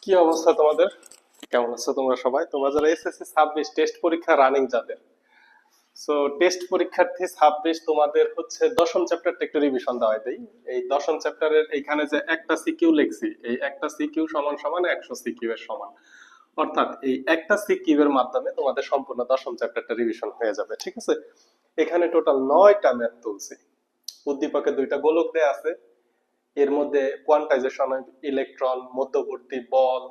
কি অবস্থা তোমাদের? কেমন আছো তোমরা সবাই? তোমরা যারা এসএসসি 26 টেস্ট পরীক্ষা রানিং যাদের, সো টেস্ট পরীক্ষার্থী 26 তোমাদের হচ্ছে দশম চ্যাপ্টারটা একটু রিভিশন দেওয়া দেই। এই দশম চ্যাপ্টারের এইখানে যে একটা সিকিউ লিখছি, এই একটা সিকিউ সমান সমান 100 সিকিউ এর সমান। অর্থাৎ এই একটা সিকিউ এর মাধ্যমে তোমাদের সম্পূর্ণ দশম চ্যাপ্টারটা রিভিশন হয়ে যাবে, ঠিক আছে? এখানে টোটাল 9টা ম্যাথ তুলছি। উদ্দীপকে 2টা গোলক দেয়া আছে, এর মধ্যে কোয়ান্টাইজেশন ইলেকট্রন, মধ্যবর্তী বল,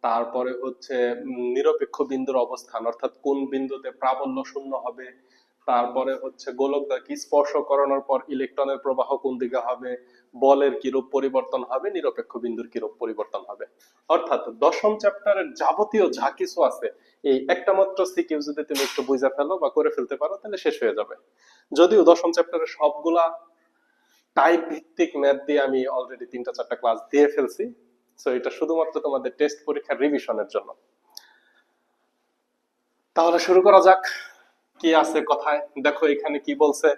তারপরে হচ্ছে নিরপেক্ষ বিন্দুর অবস্থান অর্থাৎ কোন বিন্দুতে প্রাবল্য শূন্য হবে, তারপরে হচ্ছে গোলক দ্বারা স্পর্শ করানোর পর ইলেকট্রনের প্রবাহ কোন দিকে হবে, বলের কিরূপ পরিবর্তন হবে, নিরপেক্ষ বিন্দুর কিরূপ পরিবর্তন হবে। অর্থাৎ দশম চ্যাপ্টারের যাবতীয় যা কিছু আছে এই একটা মাত্র সিকিউ যদি তুমি একটু বুঝে ফেলো বা করে ফেলতে পারো তাহলে শেষ হয়ে যাবে। যদিও দশম চ্যাপ্টারের সবগুলা টাইপ ভিত্তিক ম্যাথ দিয়ে আমি অলরেডি 3টা 4টা ক্লাস দিয়ে ফেলছি, সো এটা শুধুমাত্র তোমাদের টেস্ট পরীক্ষার রিভিশনের জন্য। তাহলে শুরু করা যাক। কি আছে কথায় দেখো, এখানে কি বলছে,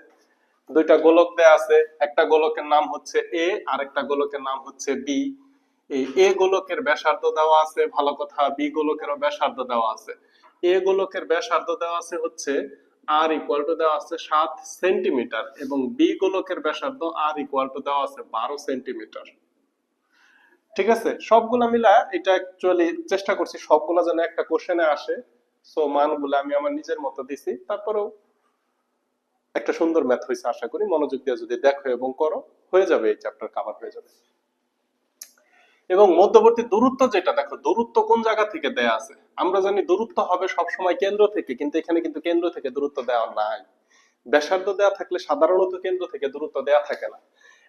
2টা গোলক দেয়া আছে, একটা গোলকের নাম হচ্ছে এ আর একটা গোলকের নাম হচ্ছে বি। এই এ গোলকের ব্যাসার্ধ দেওয়া আছে, ভালো কথা, বি গোলকেরও ব্যাসার্ধ দেওয়া আছে। এ গোলকের ব্যাসার্ধ দেওয়া আছে হচ্ছে আর ইকুয়াল টু দেওয়া আছে 7 সেন্টিমিটার এবং বি গোলকের ব্যাসার্ধ আর ইকুয়াল টু দেওয়া আছে 12 সেন্টিমিটার। ঠিক আছে, সবগুলা মিলা এটা অ্যাকচুয়ালি চেষ্টা করছি সবগুলা যেন একটা কোশ্চেনে আসে, সো মানগুলো আমি আমার নিজের মতো দিছি, তারপরেও একটা সুন্দর ম্যাথ হয়েছে আশা করি। মনোযোগ দিয়ে যদি দেখো এবং করো, হয়ে যাবে, এই চ্যাপ্টার কভার হয়ে যাবে। এবং মধ্যবর্তী দূরত্ব যেটা, দেখো দূরত্ব কোন জায়গা থেকে দেয়া আছে। আমরা জানি দূরত্ব হবে সব সময় কেন্দ্র থেকে, কিন্তু এখানে কিন্তু কেন্দ্র থেকে দূরত্ব দেওয়া নাই। ব্যাসার্ধ দেয়া থাকলে সাধারণত কেন্দ্র থেকে দূরত্ব দেয়া থাকে না।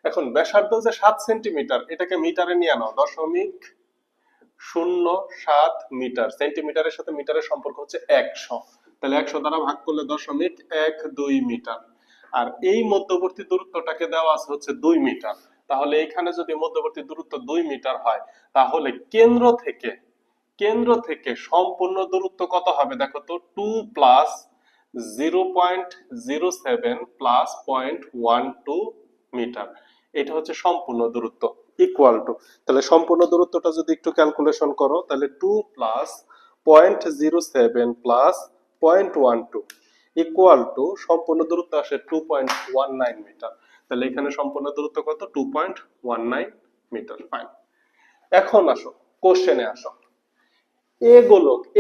এখন ব্যাসার্ধ যে 7 সেন্টিমিটার, এটাকে মিটারে নিয়ে নাও, 0.07 মিটার। সেন্টিমিটারের সাথে মিটারের সম্পর্ক হচ্ছে 100, তাহলে 100 দ্বারা ভাগ করলে 0.12 মিটার। আর এই মধ্যবর্তী দূরত্বটাকে দেওয়া আছে হচ্ছে 2 মিটার। তাহলে এখানে যদি মধ্যবর্তী দূরত্ব 2 মিটার হয়, তাহলে কেন্দ্র থেকে সম্পূর্ণ দূরত্ব কত হবে দেখো তো, 2 প্লাস 0.07 প্লাস 0.12 মিটার। এটা হচ্ছে সম্পূর্ণ দূরত্ব ইকুয়াল টু, তাহলে সম্পূর্ণ দূরত্বটা যদি একটু ক্যালকুলেশন করো তাহলে 2 প্লাস 0.07 প্লাস 0.12 ইকুয়াল টু সম্পূর্ণ দূরত্ব আসে 2.19 মিটার। তাহলে এখানে সম্পূর্ণ দূরত্ব কত, 2.19 মিটার। ফাইন। এখন আসো কোশ্চেনে আসো।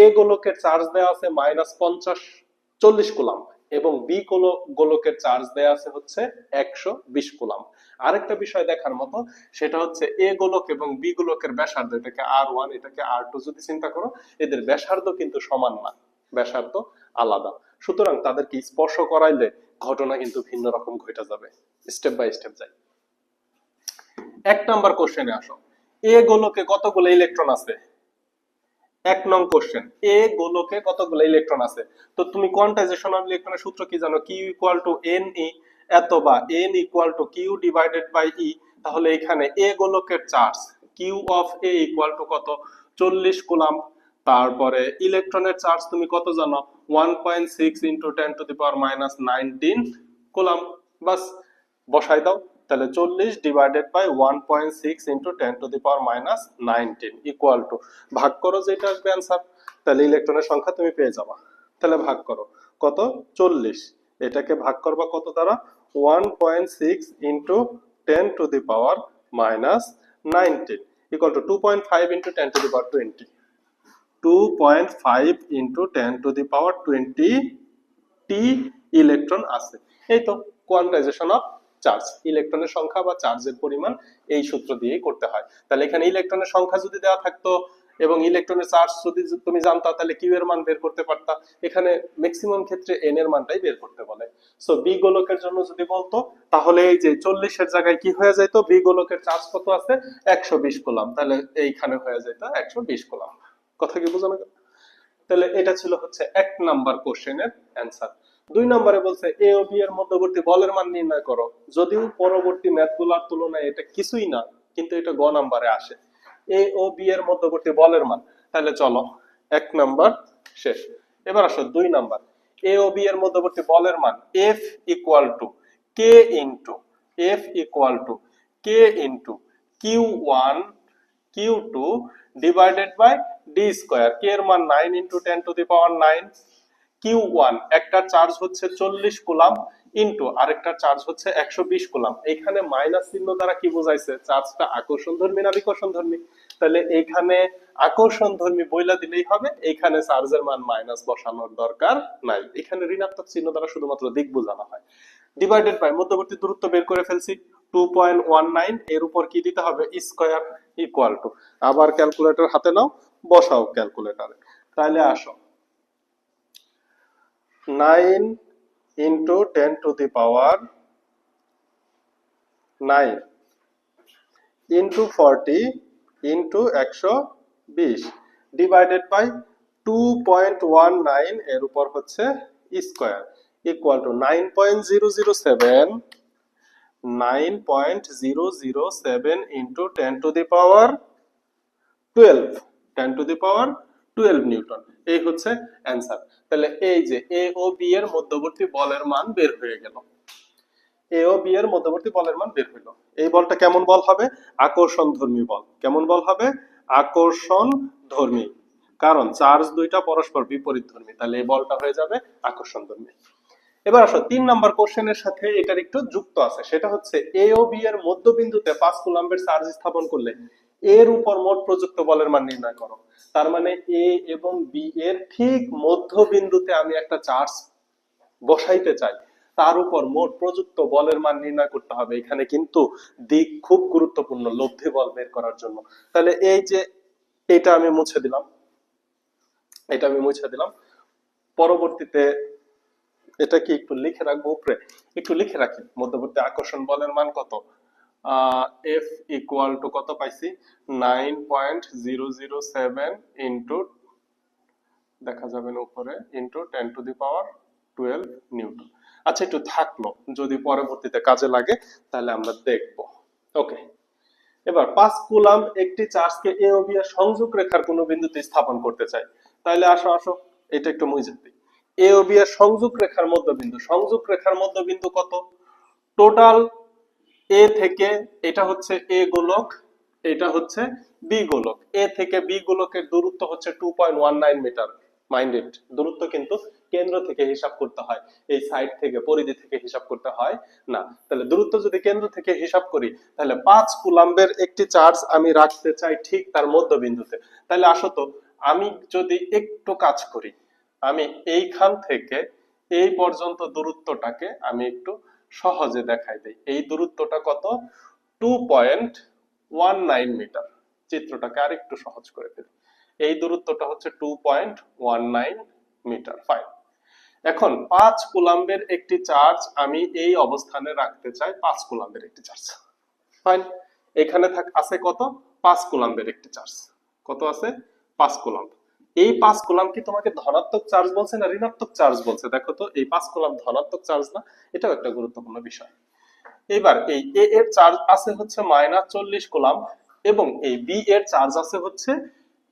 এ গোলকের চার্জ দেওয়া আছে -40 কুলাম্ব এবং বি গোলকের চার্জ দেওয়া আছে হচ্ছে 120 কুলাম্ব। আরেকটা বিষয় দেখার মতো, সেটা হচ্ছে এ গোলক এবং বি গোলকের ব্যাসার্ধ, এটাকে R1 এটাকে R2 যদি চিন্তা করো, এদের ব্যাসার্ধ কিন্তু সমান না, ব্যাসার্ধ আলাদা। সুতরাং তাদেরকে স্পর্শ করাইলে ঘটনা কিন্তু ভিন্ন রকম ঘটে যাবে। স্টেপ বাই স্টেপ যাই। 1 নাম্বার কোশ্চেনে আসো। এ গোলকে কতগুলো ইলেকট্রন আছে? 1 নং কোশ্চেন, এ গোলকে কতগুলো ইলেকট্রন আছে? তো তুমি কোয়ান্টাইজেশন অফ ইলেকট্রনের সূত্র কি জানো? Q equal to n e, অথবা n equal to q divided by e. তাহলে এখানে এ গোলকের charge q of A equal to কত, 40 কুলাম্ব। তারপরে ইলেকট্রনের চার্জ তুমি কত জানো, 1.6 into 10 to the power minus 19 coulomb. বাস বসাই দাও, তাহলে 40 divided by 1.6 into 10 to the power minus 19 equal to, ভাগ করো যেটা আসবে অ্যান্সার, তাহলে ইলেকট্রনের সংখ্যা তুমি পেয়ে যাবা। তাহলে ভাগ করো কত, 40, এটাকে ভাগ করবা কত দ্বারা, 1.6 into 10 to the power minus 19 equal two 2.5 into 10 to the power 20, 2.5 into 10 to the power 20 T electron আছে। এই তো কোয়ান্টাইজেশন অফ চার্জ, ইলেকট্রনের সংখ্যা বা চার্জের পরিমাণ এই সূত্র দিয়েই করতে হয়। তাহলে এখানে ইলেকট্রনের সংখ্যা যদি দেওয়া থাকতো এবং ইলেকট্রনের চার্জ যদি তুমি জানতা, তাহলে কিউ এর মান বের করতে পারতা। এখানে ম্যাক্সিমাম ক্ষেত্রে এন এর মানটাই বের করতে বলে। সো বি গোলকের জন্য যদি বলতো, তাহলে এই যে 40 এর জায়গায় কি হয়ে যেত, বি গোলকের চার্জ কত আছে, 120 কুলাম্ব, তাহলে এইখানে হয়ে যেত 120 কুলাম্ব। কথা কি বোঝানো গেল? তাহলে এটা ছিল হচ্ছে 1 নাম্বার কোশ্চেনের অ্যান্সার। 2 নম্বরে বলছে এ ও বি এর মধ্যবর্তী বলের মান নির্ণয় করো। যদিও পরবর্তী ম্যাথগুলোর তুলনায় এটা কিছুই না, কিন্তু এটা গ নাম্বারে আসে, এ ও বি এর মধ্যবর্তী বলের মান। তাহলে চলো 1 নাম্বার শেষ। এবার আসো 2 নাম্বার। এ ও বি এর মধ্যবর্তী বলের মান F equal to k into q one Q2 divided by d square. K এর মান 9 into 10 to the power 9। Q1 একটা চার্জ হচ্ছে 40 কুলাম ইনটু আরেকটা চার্জ হচ্ছে 120 কুলাম। এখানে মাইনাস চিহ্ন দ্বারা কি বোঝাইছে? চার্জটা আকর্ষণধর্মী না বিকর্ষণধর্মী? তাহলে এখানে আকর্ষণধর্মী বইলা দিলেই হবে, এখানে চার্জের মান মাইনাস বসানোর দরকার নাই। এখানে ঋণাত্মক চিহ্ন দ্বারা শুধুমাত্র দিক বোঝানো হয়। ডিভাইডেড বাই মধ্যবর্তী দূরত্ব বের করে ফেলছি 2.19, এর উপর কি দিতে হবে? স্কয়ার ইকুয়াল টু, আবার ক্যালকুলেটর হাতে নাও, বসাও ক্যালকুলেটরে। তাহলে আসো 9 into 10 to the power 9 into 40 into 120 divided by 2.19 এর উপর হচ্ছে square equal two 9.007 into 10 to the power 12 10 to the power 12 Newton. এই হচ্ছে অ্যান্সার। তাহলে এই যে এ ও বি এর মধ্যবর্তী বলের মান বের হয়ে গেল। এ ও বি এর মধ্যবর্তী বলের মান বের হইলো। এই বলটা কেমন বল হবে? আকর্ষণধর্মী বল। কেমন বল হবে? আকর্ষণধর্মী। কারণ চার্জ দুইটা পরস্পর বিপরীতধর্মী, তাহলে এই বলটা হয়ে যাবে আকর্ষণধর্মী। এবার আসো 3 নাম্বার কোশ্চেনের সাথে এটার একটু যুক্ত আছে, সেটা হচ্ছে এ ও বি এর মধ্যবিন্দুতে 5 কুলম্বের চার্জ স্থাপন করলে এর উপর মোট প্রযুক্ত বলের মান নির্ণয় করো। তার মানে এ এবং বি এর ঠিক মধ্যবিন্দুতে আমি একটা চার্জ বসাইতে চাই, তার উপর মোট প্রযুক্ত বলের মান নির্ণয় করতে হবে। এখানে কিন্তু দিক খুব গুরুত্বপূর্ণ লব্ধি বল বের করার জন্য। তাহলে এই যে এটা আমি মুছে দিলাম, এটা আমি মুছে দিলাম। পরবর্তীতে এটা কি একটু লিখে রাখবো উপরে, একটু লিখে রাখি মধ্যবর্তী আকর্ষণ বলের মান কত। F ইকুয়াল টু কত পাইছি? 9.007 ইনটু, দেখা যাবে না উপরে, into 10 to the power 12 Newton. আচ্ছা একটু থাকলো, যদি পরবর্তীতে কাজে লাগে তাহলে আমরা দেখব। ওকে, এবার 5 কুলাম্ব একটি চার্জকে এ ও বি এর সংযোগ রেখার কোন বিন্দুতে স্থাপন করতে চাই। তাহলে আসো আসো এটা একটু মুছে দিই। এ ও বি এর সংযোগ রেখার মধ্যবিন্দু, সংযোগ রেখার মধ্যবিন্দু কত? টোটাল এ থেকে, এটা হচ্ছে এ গোলক, এটা হচ্ছে বি গোলক। এ থেকে বি গোলকের দূরত্ব হচ্ছে 2.19 মিটার। মাইন্ডেড, দূরত্ব কিন্তু কেন্দ্র থেকে হিসাব করতে হয়, এই সাইড থেকে পরিধি থেকে হিসাব করতে হয় না। তাহলে দূরত্ব যদি কেন্দ্র থেকে হিসাব করি, তাহলে 5 কুলাম্বের একটি চার্জ আমি রাখতে চাই ঠিক তার মধ্যবিন্দুতে। তাহলে আসো তো আমি যদি একটু কাজ করি, আমি এইখান থেকে এই পর্যন্ত দূরত্বটাকে আমি একটু সহজে দেখাই দেই। এই দূরত্বটা কত? 2.19 মিটার। চিত্রটাকে আরেকটু সহজ করে ফেলি। এই দূরত্বটা হচ্ছে 2.19 মিটার। ফাইন। এখন 5 কুলাম্বের একটি চার্জ আমি এই অবস্থানে রাখতে চাই, 5 কুলাম্বের একটি চার্জ। ফাইন। এখানে আছে কত? 5 কুলাম্বের একটি চার্জ। কত আছে? 5 কুলাম্ব। এই 5 কুলাম্ব কি তোমাকে ধনাত্মক চার্জ বলছে না ঋণাত্মক চার্জ বলছে? দেখো তো, এই 5 কুলাম্ব ধনাত্মক চার্জ না? এটাও একটা গুরুত্বপূর্ণ বিষয়। এবার এই এ এর চার্জ আছে হচ্ছে -40 কুলাম্ব এবং এই বি এর চার্জ আছে হচ্ছে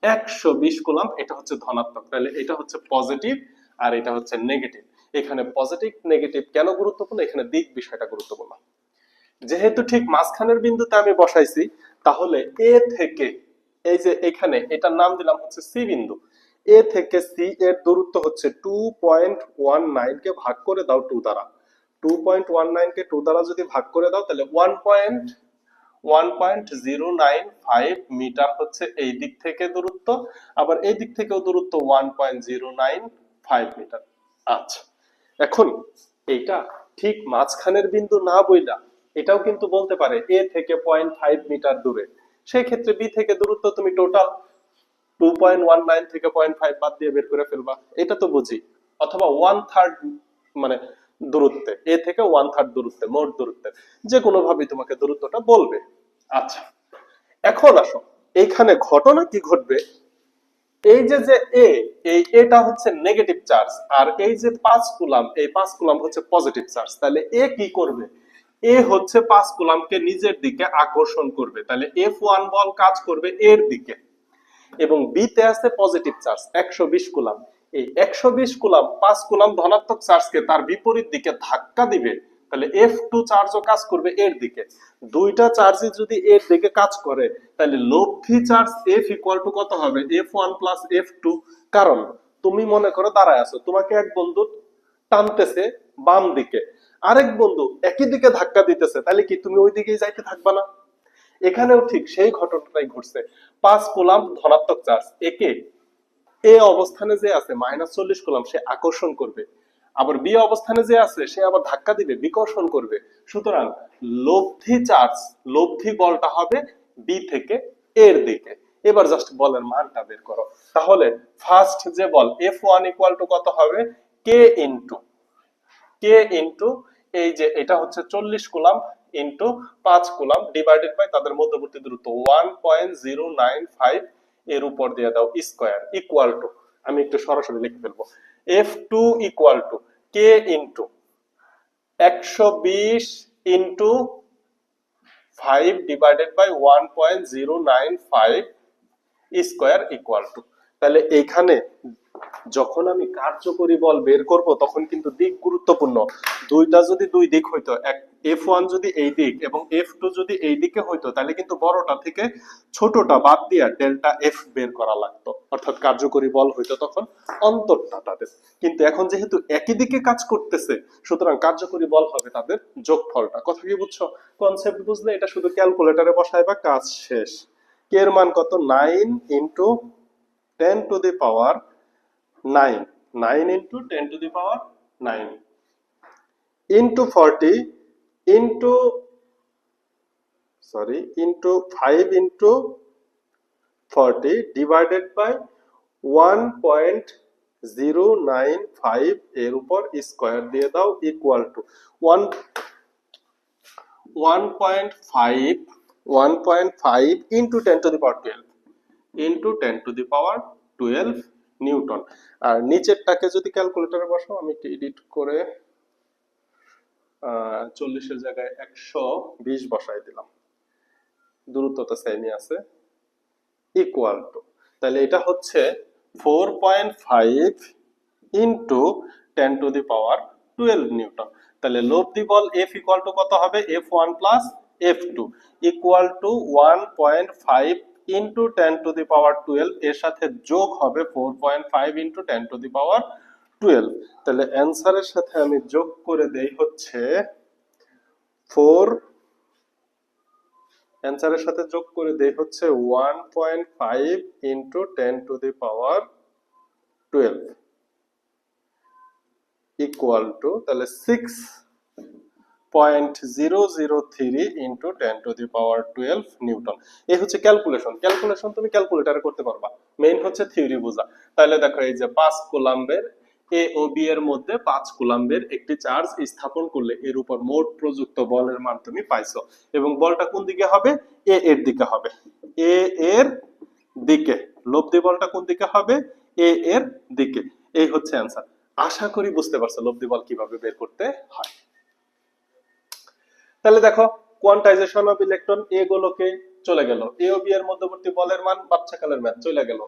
120 কুলাম্ব। এটা হচ্ছে ধনাত্মক, তাহলে এটা হচ্ছে পজিটিভ আর এটা হচ্ছে নেগেটিভ। এখানে পজিটিভ নেগেটিভ কেন গুরুত্বপূর্ণ? এখানে দিক বিষয়টা গুরুত্বপূর্ণ। যেহেতু ঠিক মাঝখানের বিন্দুতে আমি বসাইছি, তাহলে এ থেকে, এই যে এখানে এটার নাম দিলাম হচ্ছে সি বিন্দু, এ থেকে সি এর দূরত্ব হচ্ছে 2.19 কে ভাগ করে দাও 2 দ্বারা। 2.19 কে 2 দ্বারা যদি ভাগ করে দাও, তাহলে 1.095 মিটার হচ্ছে এই দিক থেকে দূরত্ব, আবার এই দিক থেকেও দূরত্ব 1.095 মিটার। আচ্ছা, এখন এইটা ঠিক মাঝখানের বিন্দু না বইলা এটাও কিন্তু বলতে পারে এ থেকে 0.5 মিটার দূরে। সেই ক্ষেত্রে বি থেকে দূরত্ব তুমি টোটাল 2.19 থেকে 0.5 বাদ দিয়ে বের করে ফেলবা, এটা তো বুঝি। অথবা 1/3 মানে দূরত্বে, এ থেকে 1/3 দূরত্বে, মোট দূরত্বে, যে কোনো ভাবে তোমাকে দূরত্বটা বলবে। আচ্ছা, এখন আসো এইখানে ঘটনা কি ঘটবে। এই যে যে এ, এই এটা হচ্ছে নেগেটিভ চার্জ, আর এই যে 5 কুলাম্ব, এই 5 কুলাম্ব হচ্ছে পজিটিভ চার্জ। তাহলে এ কি করবে? এ হচ্ছে 5 কুলাম্বকে নিজের দিকে আকর্ষণ করবে। তাহলে F1 বল কাজ করবে এর দিকে, এবং বি তে আছে পজিটিভ চার্জ 120 কুলাম্ব। এই 120 কুলাম্ব 5 কুলাম্ব ধনাত্মক চার্জকে তার বিপরীত দিকে ধাক্কা দিবে, তাহলে F2 চার্জও কাজ করবে এর দিকে। দুইটা চার্জই যদি এর দিকে কাজ করে তাহলে লব্ধি চার্জ F ইকুয়াল টু কত হবে? F1 plus F2। কারণ তুমি মনে করো দাঁড়ায় আছো, তোমাকে এক বন্ধু টানতেছে বাম দিকে, আরেক বন্ধু একই দিকে ধাক্কা দিতেছে, তাহলে কি তুমি ওই দিকেই যাইতে থাকবা না? এখানেও ঠিক সেই ঘটনাটাই ঘটছে। 5 কুলাম্ব ধনাত্মক চার্জ একে এ অবস্থানে যে আছে -40 কুলাম্ব সে আকর্ষণ করবে, আবার বি অবস্থানে যে আছে সে আবার ধাক্কা দিবে, বিকর্ষণ করবে। সুতরাং লব্ধি চার্জ, লব্ধি বলটা হবে বি থেকে এর দিকে। এবার জাস্ট বলের মানটা বের করো। তাহলে ফার্স্ট যে বল F1 ইকুয়াল টু কত হবে? কে ইনটু এই যে এটা হচ্ছে 40 কুলাম্ব ইনটু 5 কুলাম্ব ডিভাইডেড বাই তাদের মধ্যবর্তী দূরত্ব 1.095 এর উপর দিয়ে দাও স্কয়ার ইকুয়াল টু, আমি একটু সরাসরি লিখে ফেলবো, F2 equal to k into 120 into 5 divided by 1.095 square equal to. তাহলে এইখানে যখন আমি কার্যকরী বল বের করব তখন কিন্তু দিক গুরুত্বপূর্ণ। দুইটা যদি দুই দিক হইতো, F1 যদি এই দিক এবং F2 যদি এই দিকে হইতো, তাহলে কিন্তু বড়টা থেকে ছোটটা বাদ দিয়া ডেল্টা F বের করা লাগতো, অর্থাৎ কার্যকরী বল হইতো তখন অন্তরটা তাদের। কিন্তু এখন যেহেতু একই দিকে কাজ করতেছে, সুতরাং কার্যকরী বল হবে তাদের যোগফলটা। কথা কি বুঝছো? কনসেপ্ট বুঝলে এটা শুধু ক্যালকুলেটরে বসাইবা, কাজ শেষ। কে এর মান কত? 9 into 10 to the power 9, 9 into 10 to the power 9 into 40 into into 5 into 40 divided by 1.095 এর উপর স্কয়ার দিয়ে দাও equal to 1.5 into 10 to the power 12 into 10 to the power 12 newton. আর নিচেরটাকে যদি ক্যালকুলেটরে বসাও, আমি একটু এডিট করে 40 এর জায়গায় 120 বসাই দিলাম, দূরত্বটা সেমই আছে, ইকুয়াল টু, তাহলে এটা হচ্ছে 4.5 into 10 to the power 12 newton. তাহলে লব্ধি বল F ইকুয়াল টু কত হবে? F1 plus F2 equal to 1.5 into 10 to the power 12, এর সাথে যোগ হবে 4.5 ইনটু 10 টু দি পাওয়ার 12। তাহলে অ্যানসারের সাথে আমি যোগ করে দেই হচ্ছে 4, অ্যানসারের সাথে যোগ করে দেই হচ্ছে 1.5 into 10 to the power 12 equal to, তাহলে 6.003 into 10 to the power 12 Newton. এই হচ্ছে ক্যালকুলেশন। ক্যালকুলেশন তুমি ক্যালকুলেটরে করতে পারবা, মেইন হচ্ছে থিওরি বোঝা। তাহলে দেখো এই যে 5 কুলাম্বের এ ও বি এর মধ্যে 5 কুলাম্বের একটি চার্জ স্থাপন করলে এর উপর মোট প্রযুক্ত বলের মান তুমি পাইছো, এবং বলটা কোন দিকে হবে? এ এর দিকে হবে, এ এর দিকে। লব্ধি বলটা কোন দিকে হবে? এ এর দিকে। এই হচ্ছে অ্যানসার। আশা করি বুঝতে পারছো লব্ধি বল কিভাবে বের করতে হয়। তাহলে দেখো কোয়ান্টাইজেশন অফ ইলেকট্রন, এ গোলকে চলে গেল, এ ও বি এর মধ্যবর্তী বলের মান বাচ্চাকালের ম্যাথ চলে গেল।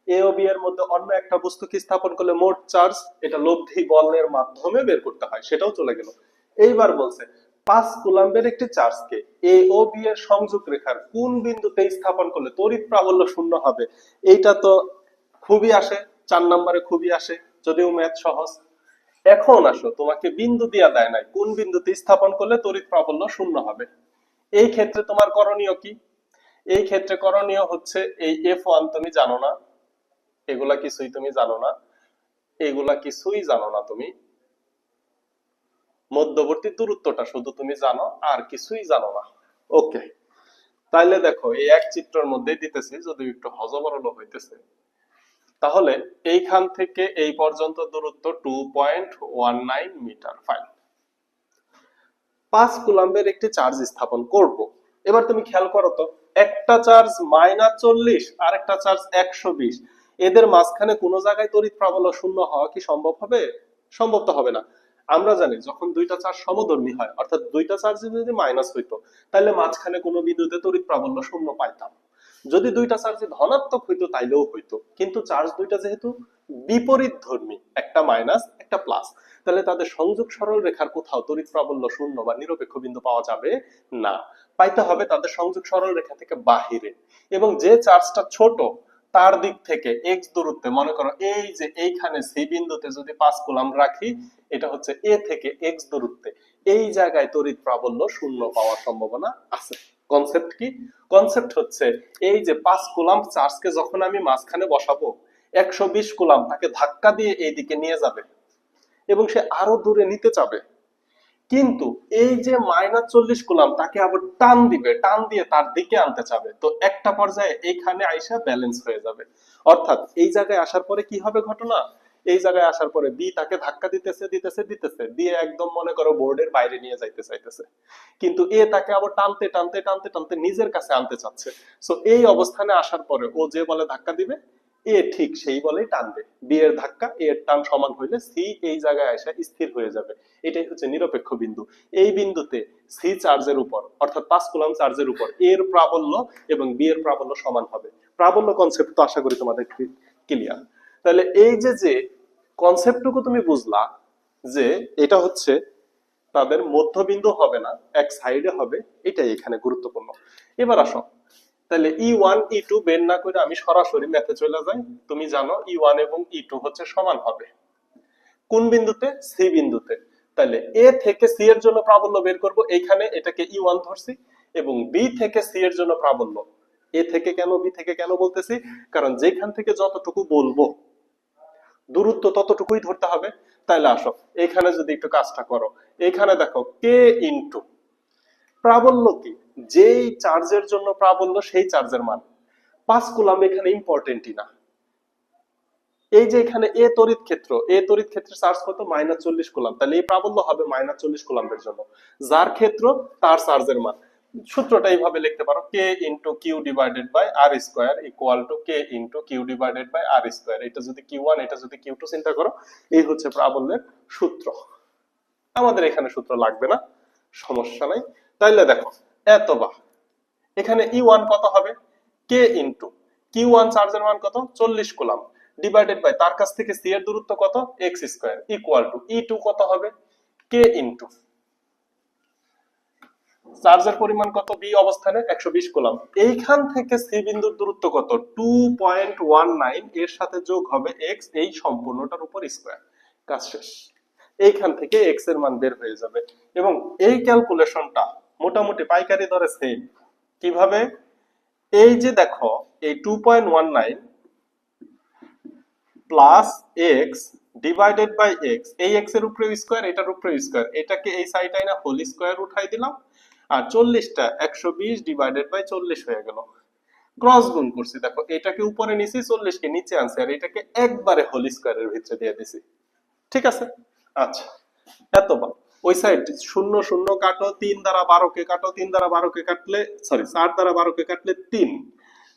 এ ও বি এর মধ্যে অন্য একটা বস্তুকে স্থাপন করলে মোট চার্জ, এটা লব্ধি বলের মাধ্যমে বের করতে হয়, সেটাও চলে গেল। এইবার বলছে 5 কুলাম্বের একটি চার্জকে এ ও বি এর সংযোগ রেখার কোন বিন্দুতে স্থাপন করলে তড়িৎ প্রাবল্য শূন্য হবে। এইটা তো খুবই আসে, 4 নম্বরে খুবই আসে, যদিও ম্যাথ সহজ। এখন আসো, তোমাকে বিন্দু দিয়া দেয় নাই, কোন বিন্দুতে স্থাপন করলে তড়িৎ প্রাবল্য শূন্য হবে। এই ক্ষেত্রে তোমার করণীয় কি? এই ক্ষেত্রে করণীয় হচ্ছে এই F1 তুমি জানো না, এগুলা কিছুই তুমি জানো না, এগুলা কিছুই জানো না তুমি, মধ্যবর্তী দূরত্বটা শুধু তুমি জানো, আর কিছুই জানো না। ওকে, তাইলে দেখো এই এক চিত্রের মধ্যে দিতেছি, যদি একটু হজবরল হইতেছে, তাহলে এইখান থেকে এই পর্যন্ত দূরত্ব 2.19 মিটার। ফাইন। 5 কুলাম্বের একটি চার্জ স্থাপন করব। এবার তুমি খেয়াল করো তো, একটা চার্জ -40 আর একটা চার্জ 120, এদের মাঝখানে কোনো জায়গায় তড়িৎ প্রাবল্য শূন্য হওয়া কি সম্ভব হবে? সম্ভব তো হবে না। আমরা জানি যখন দুইটা চার্জ সমধর্মী হয়, অর্থাৎ দুইটা চার্জ যদি মাইনাস হইতো, তাহলে মাঝখানে কোনো বিন্দুতে তড়িৎ প্রাবল্য শূন্য পাইতাম। যদি দুইটা চার্জ ধনাত্মক হইতো তাইলেও হইতো, কিন্তু চার্জ দুইটা যেহেতু বিপরীত ধর্মী, একটা মাইনাস একটা প্লাস, তাহলে তাদের সংযোগ সরল রেখার কোথাও তড়িৎ প্রাবল্য শূন্য বা নিরপেক্ষ বিন্দু পাওয়া যাবে না। পাইতে হবে তাদের সংযোগ সরল রেখা থেকে বাহিরে, এবং যে চার্জটা ছোট তার দিক থেকে এক্স দূরত্বে, মনে করো এই যে এইখানে সি বিন্দুতে যদি 5 কুলাম রাখি, এটা হচ্ছে এ থেকে এক্স দূরত্বে, এই জায়গায় তড়িৎ প্রাবল্য শূন্য পাওয়ার সম্ভাবনা আছে। কনসেপ্ট কি? কনসেপ্ট হচ্ছে এই যে 5 কুলাম চার্জকে যখন আমি মাঝখানে বসাবো, 120 কুলাম তাকে ধাক্কা দিয়ে এইদিকে নিয়ে যাবে এবং সে আরো দূরে নিতে চাবে, কিন্তু এই যে -40 কুলাম তাকে আবার টান দিবে, টান দিয়ে তার দিকে আনতে চাবে, তো একটা পর্যায়ে এইখানে আইসা ব্যালেন্স হয়ে যাবে। অর্থাৎ এই জায়গায় আসার পরে কি হবে ঘটনা, এই জায়গায় আসার পরে বি তাকে ধাক্কা দিতেছে দিতেছে দিতেছে দিয়ে একদম মনে করো বোর্ডের বাইরে নিয়ে যাইতে চাইতেছে, কিন্তু এ তাকে আবার টানতে টানতে টানতে টানতে নিজের কাছে আনতে চাচ্ছে। সো এই অবস্থানে আসার পরে ও যে বলে ধাক্কা দিবে, এ ঠিক সেই বলেই টানবে, বি এর ধাক্কা এ এর টান সমান হইলে সি এই জায়গায় এসে স্থির হয়ে যাবে। এটাই হচ্ছে নিরপেক্ষ বিন্দু। এই বিন্দুতে সি চার্জের উপর, অর্থাৎ 5 কুলম চার্জের উপর এর প্রাবল্য এবং বি এর প্রাবল্য সমান হবে। প্রাবল্য কনসেপ্ট তো আশা করি তোমাদের ক্লিয়ার। তাহলে এই যে যে কনসেপ্টটুকু তুমি বুঝলা যে এটা হচ্ছে তাদের মধ্যবিন্দু হবে না, এক সাইডে হবে, এটাই এখানে গুরুত্বপূর্ণ। এবার আসো, তাহলে E1 E2 বের না করে আমি সরাসরি ম্যাথে চলে যাই। তুমি জানো E1 এবং E2 হচ্ছে সমান হবে কোন বিন্দুতে? সি বিন্দুতে। তাহলে এ থেকে সি এর জন্য প্রাবল্য বের করব, এইখানে এটাকে E1 ধরছি, এবং বি থেকে সি এর জন্য প্রাবল্য, এ থেকে কেন বি থেকে কেন বলতেছি, কারণ যেখান থেকে যতটুকু বলবো দূরত্ব ততটুকুই ধরতে হবে। তাইলে আসো এখানে যদি একটু কাজটা করো, এখানে দেখো কে ইনটু প্রাবল্য কি, যেই চার্জের জন্য প্রাবল্য সেই চার্জের মান। 5 কুলাম এখানে ইম্পর্টেন্টই না। এই যে এখানে এ তড়িৎ ক্ষেত্র, এ তড়িৎ ক্ষেত্রের চার্জ কত? -40 কুলাম, তাহলে এই প্রাবল্য হবে -40 কুলামের জন্য, যার ক্ষেত্র তার চার্জের মান। সূত্রটা এইভাবে লিখতে পারো, k into q divided by r square equal to k into q divided by r square. এটা যদি কিউ1 এটা যদি কিউ2 চিন্তা করো, এই হচ্ছে প্রাবল্যের সূত্র। আমাদের এখানে সূত্র লাগবে না, সমস্যা নাই। তাইলে দেখো এতবা এখানে E1 কত হবে? কে ইনটু কিউ1 চার্জের মান কত? 40 কুলাম, ডিভাইডেড বাই তার কাছ থেকে সি এর দূরত্ব কত? X square equal two E2 কত হবে? কে ইনটু চার্জের পরিমাণ কত বি অবস্থানে? 120 কুলাম, এইখান থেকে সি বিন্দুর দূরত্ব কত? 2.19, এর সাথে যোগ হবে এক্স, এই সম্পূর্ণটার উপর স্কয়ার। কাজ শেষ। এইখান থেকে এক্স এর মান বের হয়ে যাবে, এবং এই ক্যালকুলেশনটা মোটামুটি পাইকারি দরে সেম। কিভাবে? এই যে দেখো এই 2.19 plus x divided by x, এই এক্স এর উপরে স্কয়ার, এটার উপরে স্কয়ার, এটাকে এই সাইডে না হোল স্কয়ার উঠাই দিলাম, আর 40টা 120 ডিভাইডেড বাই 40 হয়ে গেল। ক্রস গুণ করছি, দেখো এটাকে উপরে নিছি, 40 কে নিচে আনছি, আর এটাকে একবারে হোল স্কয়ারের ভিতরে দিয়ে দিছি। ঠিক আছে? আচ্ছা, এতবার ওই সাইড 0 0 কাটো, 3 দ্বারা 12 কে কাটো, 3 দ্বারা 12 কে কাটলে, সরি 4 দ্বারা 12 কে কাটলে 3,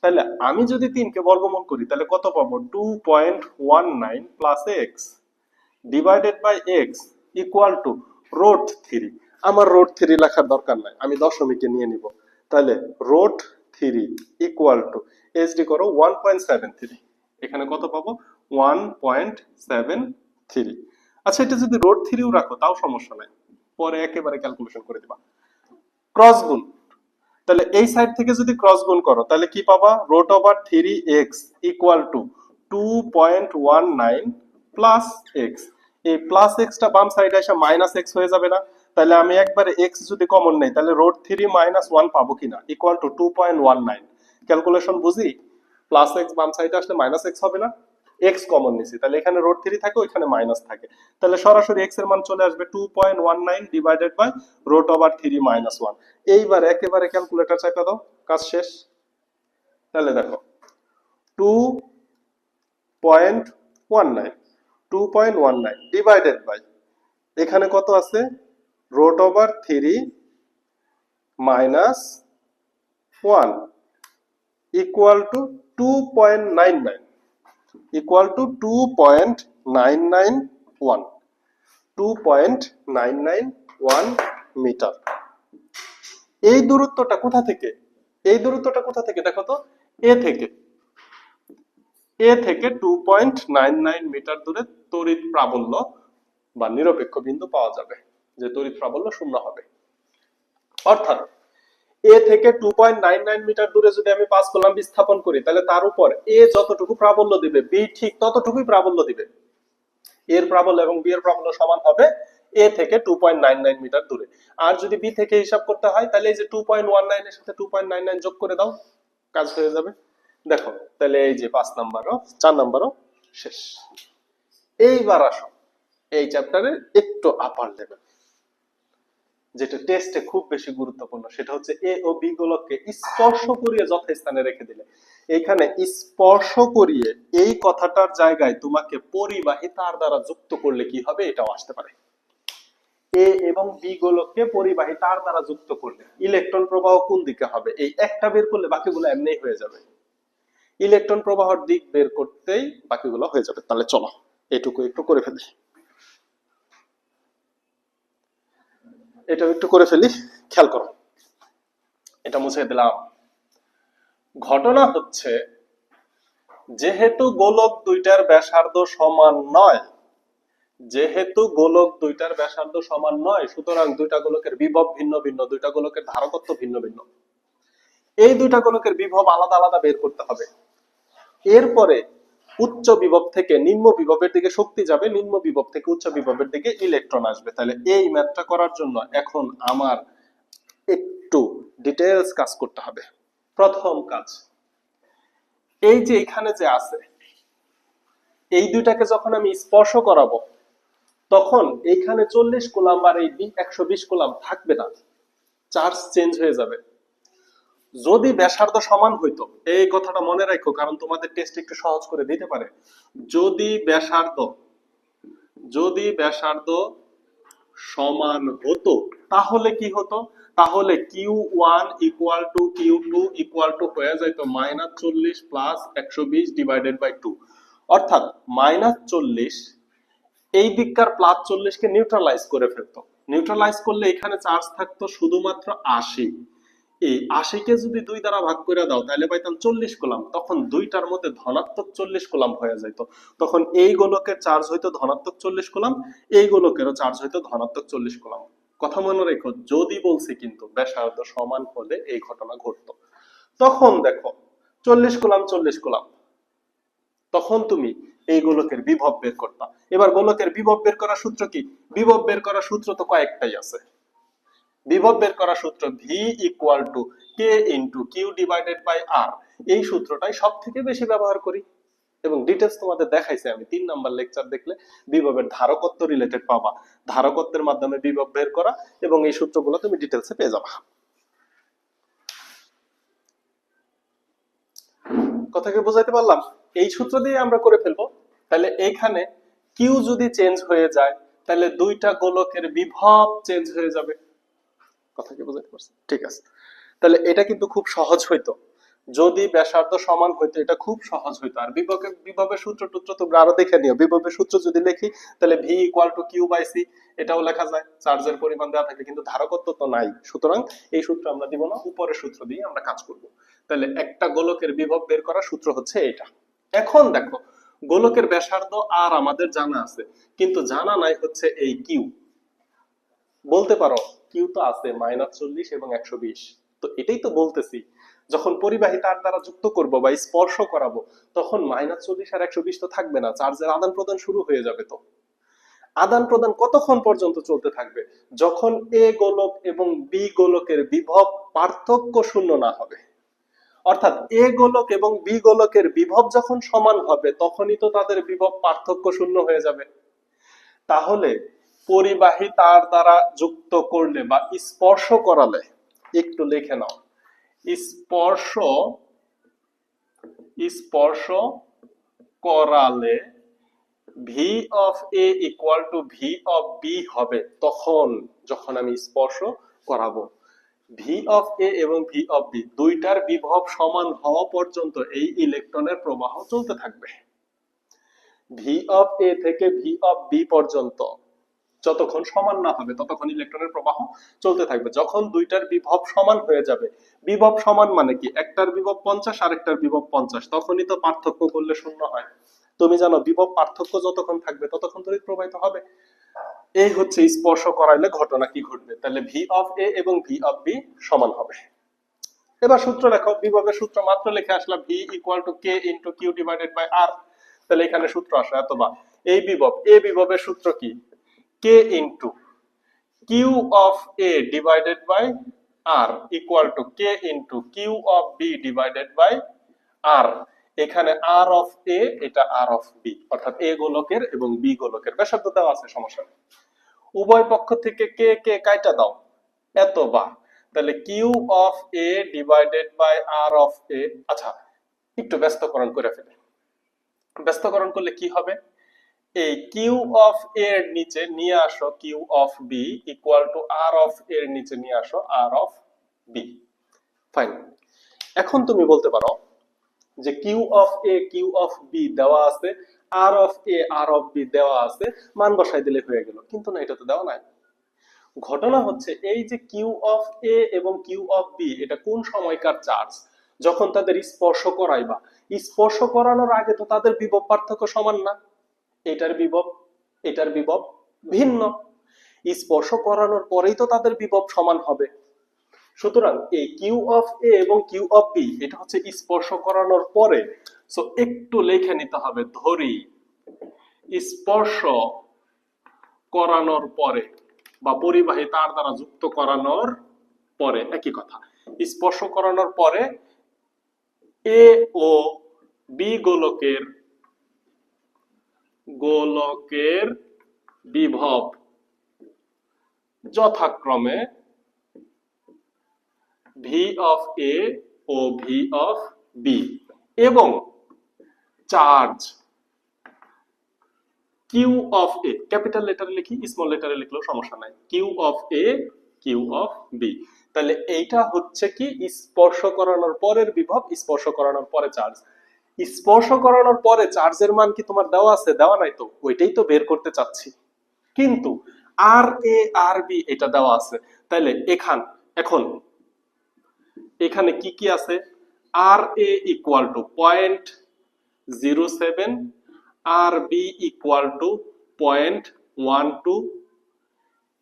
তাহলে আমি যদি 3 কে বর্গমূল করি তাহলে কত পাবো? 2.19 plus x divided by x equal to root 3। আমার রুট 3 লেখার দরকার নাই, আমি দশমিকে নিয়ে নিব। তাহলে রুট 3 ইকুয়াল টু এসডি করো 1.73, এখানে কত পাবো? 1.73। আচ্ছা, এটা যদি রুট 3ও রাখো তাও সমস্যা নাই, পরে একেবারে ক্যালকুলেশন করে দিবা। ক্রস গুণ, তাহলে এই সাইড থেকে যদি ক্রস গুণ করো তাহলে কি পাবা? Root over 3x equal to 2.19 plus x. এই প্লাস এক্সটা বাম সাইডে এসে মাইনাস এক্স হয়ে যাবে না? তাহলে আমি একবারে এক্স যদি কমন নেই তাহলে রুট 3 মাইনাস 1 পাবো কিনা, ইকুয়াল টু 2.19। ক্যালকুলেশন বুঝি? প্লাস এক্স বাম সাইডে আসলে মাইনাস এক্স হবে না? এক্স কমন নিছি, তাহলে এখানে রুট 3 থাকে, ওইখানে মাইনাস থাকে, তাহলে সরাসরি এক্স এর মান চলে আসবে 2.19 divided by root over 3 minus 1। এইবার একেবারে ক্যালকুলেটর চাপা দাও, কাজ শেষ। তাহলে দেখো 2.19 ডিভাইডেড বাই এখানে কত আছে? Root over 3 minus 1 equal to 2.99 equal to 2.991 metre. এই দূরত্বটা কোথা থেকে? এই দূরত্বটা কোথা থেকে দেখো তো? এ থেকে 2.99 মিটার দূরে তড়িৎ প্রাবল্য বা নিরপেক্ষ বিন্দু পাওয়া যাবে, যে তড়িৎ প্রাবল্য শূন্য হবে। অর্থাৎ এ থেকে 2.99 মিটার দূরে যদি আমি 5 কুলম্ব স্থাপন করি, তাহলে তার উপর এ যতটুকু প্রাবল্য দিবে বি ঠিক ততটুকুই প্রাবল্য দিবে। এর প্রাবল্য এবং বি এর প্রাবল্য সমান হবে এ থেকে 2.99 মিটার দূরে। আর যদি বি থেকে হিসাব করতে হয়, তাহলে এই যে 2.19 এর সাথে 2.99 যোগ করে দাও, কাজ হয়ে যাবে। দেখো, তাহলে এই যে 5 নাম্বারও 4 নাম্বারও শেষ। এইবার আসো এই চ্যাপ্টারের একটু আপার লেভেল, যেটা টেস্টে খুব বেশি গুরুত্বপূর্ণ, সেটা হচ্ছে এ ও বি গোলককে স্পর্শ করিয়ে যথাস্থানে রেখে দিলে। এখানে স্পর্শ করিয়ে এই কথাটার জায়গায় তোমাকে পরিবাহী তার দ্বারা যুক্ত করলে কি হবে, এটাও আসতে পারে। এ এবং বি গোলককে পরিবাহী তার দ্বারা যুক্ত করলে ইলেকট্রন প্রবাহ কোন দিকে হবে, এই একটা বের করলে বাকিগুলো এমনিই হয়ে যাবে। ইলেকট্রন প্রবাহের দিক বের করতেই বাকিগুলো হয়ে যাবে। তাহলে চলো এটুকু একটু করে ফেলি, এটা একটু করে ফেলি, খেয়াল করো। এটা মুছে দিলাম। ঘটনা হচ্ছে, যেহেতু গোলক দুইটার ব্যাসার্ধ সমান নয়, যেহেতু গোলক দুইটার ব্যাসার্ধ সমান নয়, সুতরাং দুইটা গোলকের বিভব ভিন্ন ভিন্ন, দুইটা গোলকের ধারকত্ব ভিন্ন ভিন্ন। এই দুইটা গোলকের বিভব আলাদা আলাদা বের করতে হবে। এরপরে উচ্চ বিভব থেকে নিম্ন বিভবের দিকে শক্তি যাবে, নিম্ন বিভব থেকে উচ্চ বিভবের দিকে ইলেকট্রন আসবে। তাহলে এই ম্যাথটা করার জন্য এখন আমার একটু ডিটেইলস কাজ করতে হবে। প্রথম কাজ, এই যে এখানে যে আছে, এই দুইটাকে যখন আমি স্পর্শ করাবো, তখন এইখানে 40 কুলাম্ব আর এই 120 কুলাম্ব থাকবে না, চার্জ চেঞ্জ হয়ে যাবে। যদি ব্যাসার্ধ সমান হইতো, এই কথাটা মনে রাখো, কারণ তোমাদের টেস্ট একটু সহজ করে দিতে পারে। যদি ব্যাসার্ধ সমান হতো, তাহলে কি হতো, তাহলে Q1 equal to Q2 equal to হয়ে যাইতো -40 প্লাস 120 ডিভাইডেড বাই 2। অর্থাৎ -40 এই দিককার +40 কে নিউট্রালাইজ করে ফেলতো। নিউট্রালাইজ করলে এখানে চার্জ থাকতো শুধুমাত্র 80। এই 80 কে যদি 2 দ্বারা ভাগ করে দাও, তাহলে পাইতাম 40 কুলাম্ব। তখন দুইটার মধ্যে ধনাত্মক 40 কুলাম্ব হয়ে যাইতো। তখন এই গোলকের চার্জ হইতো ধনাত্মক 40 কুলাম্ব, এই গোলকেরও চার্জ হইতো ধনাত্মক 40 কুলাম্ব। কথা মনে রেখো, যদি বলছি কিন্তু ব্যাসার্ধ সমান হলে এই ঘটনা ঘটতো। তখন দেখো 40 কুলাম্ব 40 কুলাম্ব, তখন তুমি এই গোলকের বিভব বের করতা। এবার গোলকের বিভব বের করার সূত্র কি? বিভব বের করার সূত্র তো কয়েকটাই আছে। বিভব বের করার সূত্র V equal to K into Q divided by R। এই সূত্রটাই সব থেকে বেশি ব্যবহার করি এবং ডিটেইলস তোমাদের দেখাইছি আমি। 3 নাম্বার লেকচার দেখলে বিভবের ধারকত্ব রিলেটেড পাবা, ধারকত্বের মাধ্যমে বিভব বের করা, এবং এই সূত্রগুলো তুমি ডিটেইলসে পেয়ে যাবা। কথা কি বুঝাইতে পারলাম? এই সূত্র দিয়ে আমরা করে ফেলবো। তাহলে এইখানে Q যদি চেঞ্জ হয়ে যায়, তাহলে দুইটা গোলকের বিভব চেঞ্জ হয়ে যাবে। কথা কি বুঝাইতে পারছি? ঠিক আছে। তাহলে এটা কিন্তু খুব সহজ হইতো যদি ব্যাসার্ধ সমান হইতো, এটা খুব সহজ হইতো। আর বিভবের সূত্র টুত্র তোমরা আরো দেখে নিও। বিভবের সূত্র যদি লিখি, তাহলে V equal to Q by C, এটাও লেখা যায়, চার্জের পরিমাণ দেওয়া থাকে, কিন্তু ধারকত্ব তো নাই। সুতরাং এই সূত্র আমরা দিব না, উপরের সূত্র দিয়ে আমরা কাজ করব। তাহলে একটা গোলকের বিভব বের করার সূত্র হচ্ছে এটা। এখন দেখো, গোলকের ব্যাসার্ধ আর আমাদের জানা আছে, কিন্তু জানা নাই হচ্ছে এই Q। বলতে পারো Q তো আছে -40 এবং 120, তো এটাই তো বলতেছি, যখন পরিবাহী তার দ্বারা যুক্ত করব বা স্পর্শ করাবো, তখন -40 আর 120 তো থাকবে না, চার্জের আদান প্রদান শুরু হয়ে যাবে। তো আদান প্রদান কতক্ষণ পর্যন্ত চলতে থাকবে? যখন এ গোলক এবং বি গোলকের বিভব পার্থক্য শূন্য না হবে। অর্থাৎ এ গোলক এবং বি গোলকের বিভব যখন সমান হবে, তখনই তো তাদের বিভব পার্থক্য শূন্য হয়ে যাবে। তাহলে পরিবাহী তার দ্বারা যুক্ত করলে বা স্পর্শ করালে, একটু লিখে নাও, স্পর্শ করালে V of A equal to V of B হবে তখন, যখন আমি স্পর্শ করাবো। V of A এবং V of B দুইটার বিভব সমান হওয়া পর্যন্ত এই ইলেকট্রনের প্রবাহ চলতে থাকবে। V of A থেকে V of B পর্যন্ত যতক্ষণ সমান না হবে ততক্ষণ ইলেকট্রনের প্রবাহ চলতে থাকবে। যখন দুইটার বিভব সমান হয়ে যাবে, বিভব সমান মানে কি, একটার বিভব 50 আর একটার বিভব 50, তখনই তো পার্থক্য করলে শূন্য হয়। তুমি জানো বিভব পার্থক্য যতক্ষণ থাকবে ততক্ষণ তড়িৎ প্রবাহিত হবে। এই হচ্ছে স্পর্শ করাইলে ঘটনা কি ঘটবে। তাহলে ভি অফ এ এবং ভি অফ বি সমান হবে। এবার সূত্র লেখো, বিভবের সূত্র মাত্র লিখে আসলাম, v equal to k into q divided by r. তাহলে এখানে সূত্র আসে অথবা এই বিভব, এ বিভবের সূত্র কি, k into q of a divided by r equal to k into q of b divided by r. এখানে আর অফ এ, এটা আর অফ বি, অর্থাৎ এ গোলকের এবং বি গোলকের ব্যাসার্ধ দেওয়া আছে, সমস্যা নেই। উভয় পক্ষ থেকে কে কে কাইটা দাও, এত বা। তাহলে q of a divided by r of a. আচ্ছা, একটু ব্যস্তকরণ করে ফেলে। ব্যস্তকরণ করলে কি হবে, এই কিউ অফ এ এর নিচে নিয়ে আসো q of b equal to r of এর নিচে নিয়ে আসো আর অফ বি। ফাইন। এখন তুমি বলতে পারো যে q of a q of b দেওয়া আছে, r of a r of b দেওয়া আছে, মান বসাই দিলে হয়ে গেল। কিন্তু না, এটা তো দেওয়া নাই। ঘটনা হচ্ছে এই যে কিউ অফ এ এবং কিউ অফ বি, এটা কোন সময়কার চার্জ, যখন তাদের স্পর্শ করাইবা। স্পর্শ করানোর আগে তো তাদের বিভব পার্থক্য সমান না, এটার বিভব এটার বিভব ভিন্ন। স্পর্শ করানোর পরেই তো তাদের বিভব সমান হবে। সুতরাং এই কিউ অফ এ এবং কিউ অফ বি এটা হচ্ছে স্পর্শ করানোর পরে। সো একটু লিখে নিতে হবে, ধরি স্পর্শ করানোর পরে বা পরিবাহী তার দ্বারা যুক্ত করানোর পরে, একই কথা। স্পর্শ করানোর পরে এ ও বি গোলকের বিভব যথাক্রমে ভি অফ এ ও ভি অফ বি এবং charge q of a, capital লেটারে লিখি, স্মল লেটারে লিখলেও সমস্যা নাই, q of a q of b. তাহলে এইটা হচ্ছে কি স্পর্শ করানোর পরের বিভব, স্পর্শ করানোর পরে চার্জ। স্পর্শ করানোর পরে চার্জের মান কি তোমার দেওয়া আছে? দেওয়া নাই তো, ওইটাই তো বের করতে চাচ্ছি। কিন্তু আর এ আর বি এটা দেওয়া আছে। তাহলে এখন এখানে কি কি আছে, r a equal to 0.07, r b equal to 0.12,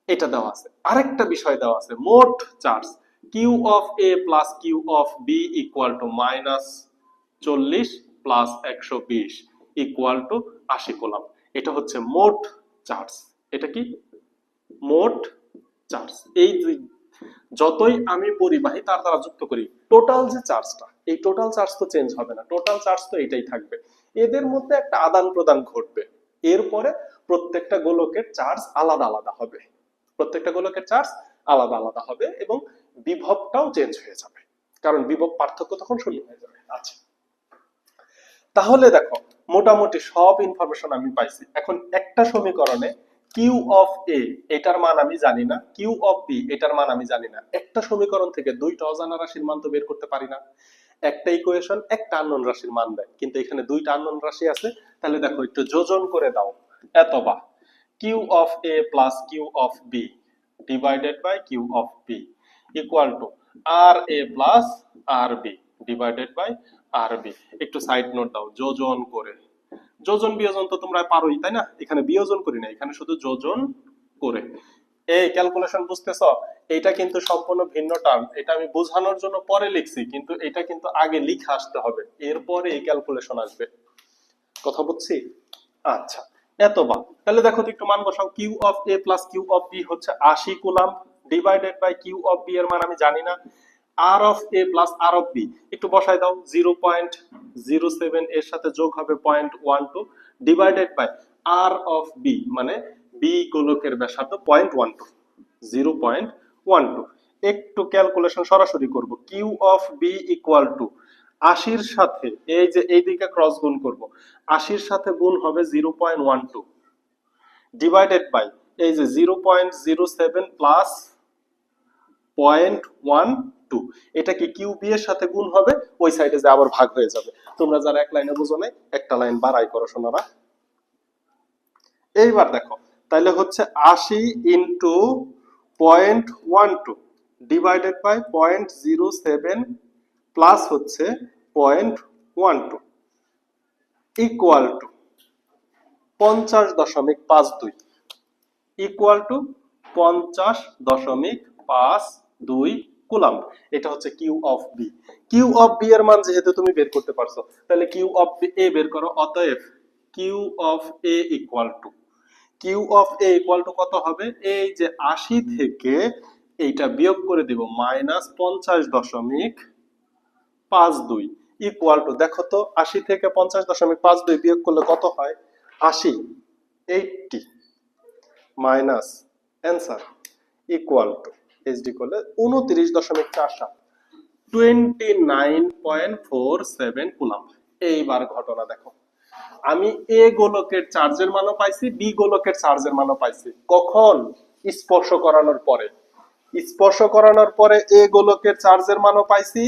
এটা দেওয়া আছে। আরেকটা বিষয় দেওয়া আছে, মোট charge q of a plus q of b equal to -40 plus 120 equal to 80 coulomb. এটা হচ্ছে মোট চার্জ। এটা কি মোট চার্জ। এই যতই আমি পরিবাহী তার দ্বারা যুক্ত করি, টোটাল যে চার্জটা, এই টোটাল চার্জ তো চেঞ্জ হবে না, টোটাল চার্জ তো এটাই থাকবে। এদের মধ্যে একটা আদান প্রদান ঘটবে, এরপরে প্রত্যেকটা গোলকের চার্জ আলাদা আলাদা হবে, প্রত্যেকটা গোলকের চার্জ আলাদা আলাদা হবে এবং বিভবটাও চেঞ্জ হয়ে যাবে, কারণ বিভব পার্থক্য তখন শূন্য হয়ে যাবে। আচ্ছা, তাহলে দেখো মোটামুটি সব ইনফরমেশন আমি পাইছি। এখন একটা সমীকরণে কিউ অফ এ এটার মান আমি জানি না, কিউ অফ বি এটার মান আমি জানি না। একটা সমীকরণ থেকে দুইটা অজানা রাশির মান তো বের করতে পারি না। একটা ইকুয়েশন একটা আননোন রাশির মান দেয়, কিন্তু এখানে দুইটা আননোন রাশি আছে। তাহলে দেখো একটু যোজন করে দাও, এতবা q of a plus q of b divided by q of b equal to r a plus r b divided by r b. একটু সাইড নোট দাও, যোজন করে। যোজন বিয়োজন তো তোমরা পারোই, তাই না? এখানে বিয়োজন করি না, এখানে শুধু যোজন করে। এই ক্যালকুলেশন বুঝতেছ? এটা কিন্তু সম্পূর্ণ ভিন্ন টার্ম, এটা আমি বোঝানোর জন্য পরে লিখছি, কিন্তু এটা কিন্তু আগে লিখে আসতে হবে, এরপরে এই ক্যালকুলেশন আসবে। কথা বুঝছি? আচ্ছা, এতবার তাহলে দেখো তো একটু মান বসাও। Q of a plus q of b হচ্ছে 80 coulomb divided by q of b এর মান আমি জানি না, r of a plus r of b একটু বসাই দাও, 0.07 এর সাথে যোগ হবে 0.12 divided by r of b মানে বি গোলকের ব্যাসার্ধ 0.12, 0.12। একটু ক্যালকুলেশন সরাসরি করব। Q of b equal to 80 সাথে এই যে এইদিকে ক্রস গুণ করব, 80 সাথে গুণ হবে 0.12 ডিভাইডেড বাই এই যে 0.07 প্লাস 0.12। এটা কি কিউ বি এর সাথে গুণ হবে, ওই সাইডে যে আবার ভাগ হয়ে যাবে। তোমরা যারা এক লাইনে বুঝো নাই, একটা লাইন বাড়াই করো শোনারা। এইবার দেখো তাহলে হচ্ছে 80 ইন্টু 0.12 ডিভাইডেড বাই 0.07 প্লাস হচ্ছে 0.12 equal to 50.52 equal to 50.52 coulomb. এটা হচ্ছে q of b. Q of b এর মান যেহেতু তুমি বের করতে পারছো, তাহলে কিউ অফ এ বের করো। অতএব q of A equal to কত হবে? এই যে 80 থেকে এইটা বিয়োগ করে দিব -50.52 ইকুয়াল টু, দেখো তো 80 থেকে 50.52 বিয়োগ করলে কত হয়? 80 80 minus answer equal to HD করলে 29.47 29.47 কুলাম্ব। এইবার ঘটনা দেখো, আমি এ গোলকের চার্জের মানও পাইছি, বি গোলকের চার্জের মানও পাইছি। কখন? স্পর্শ করানোর পরে। স্পর্শ করানোর পরে এ গোলকের চার্জের মানও পাইছি,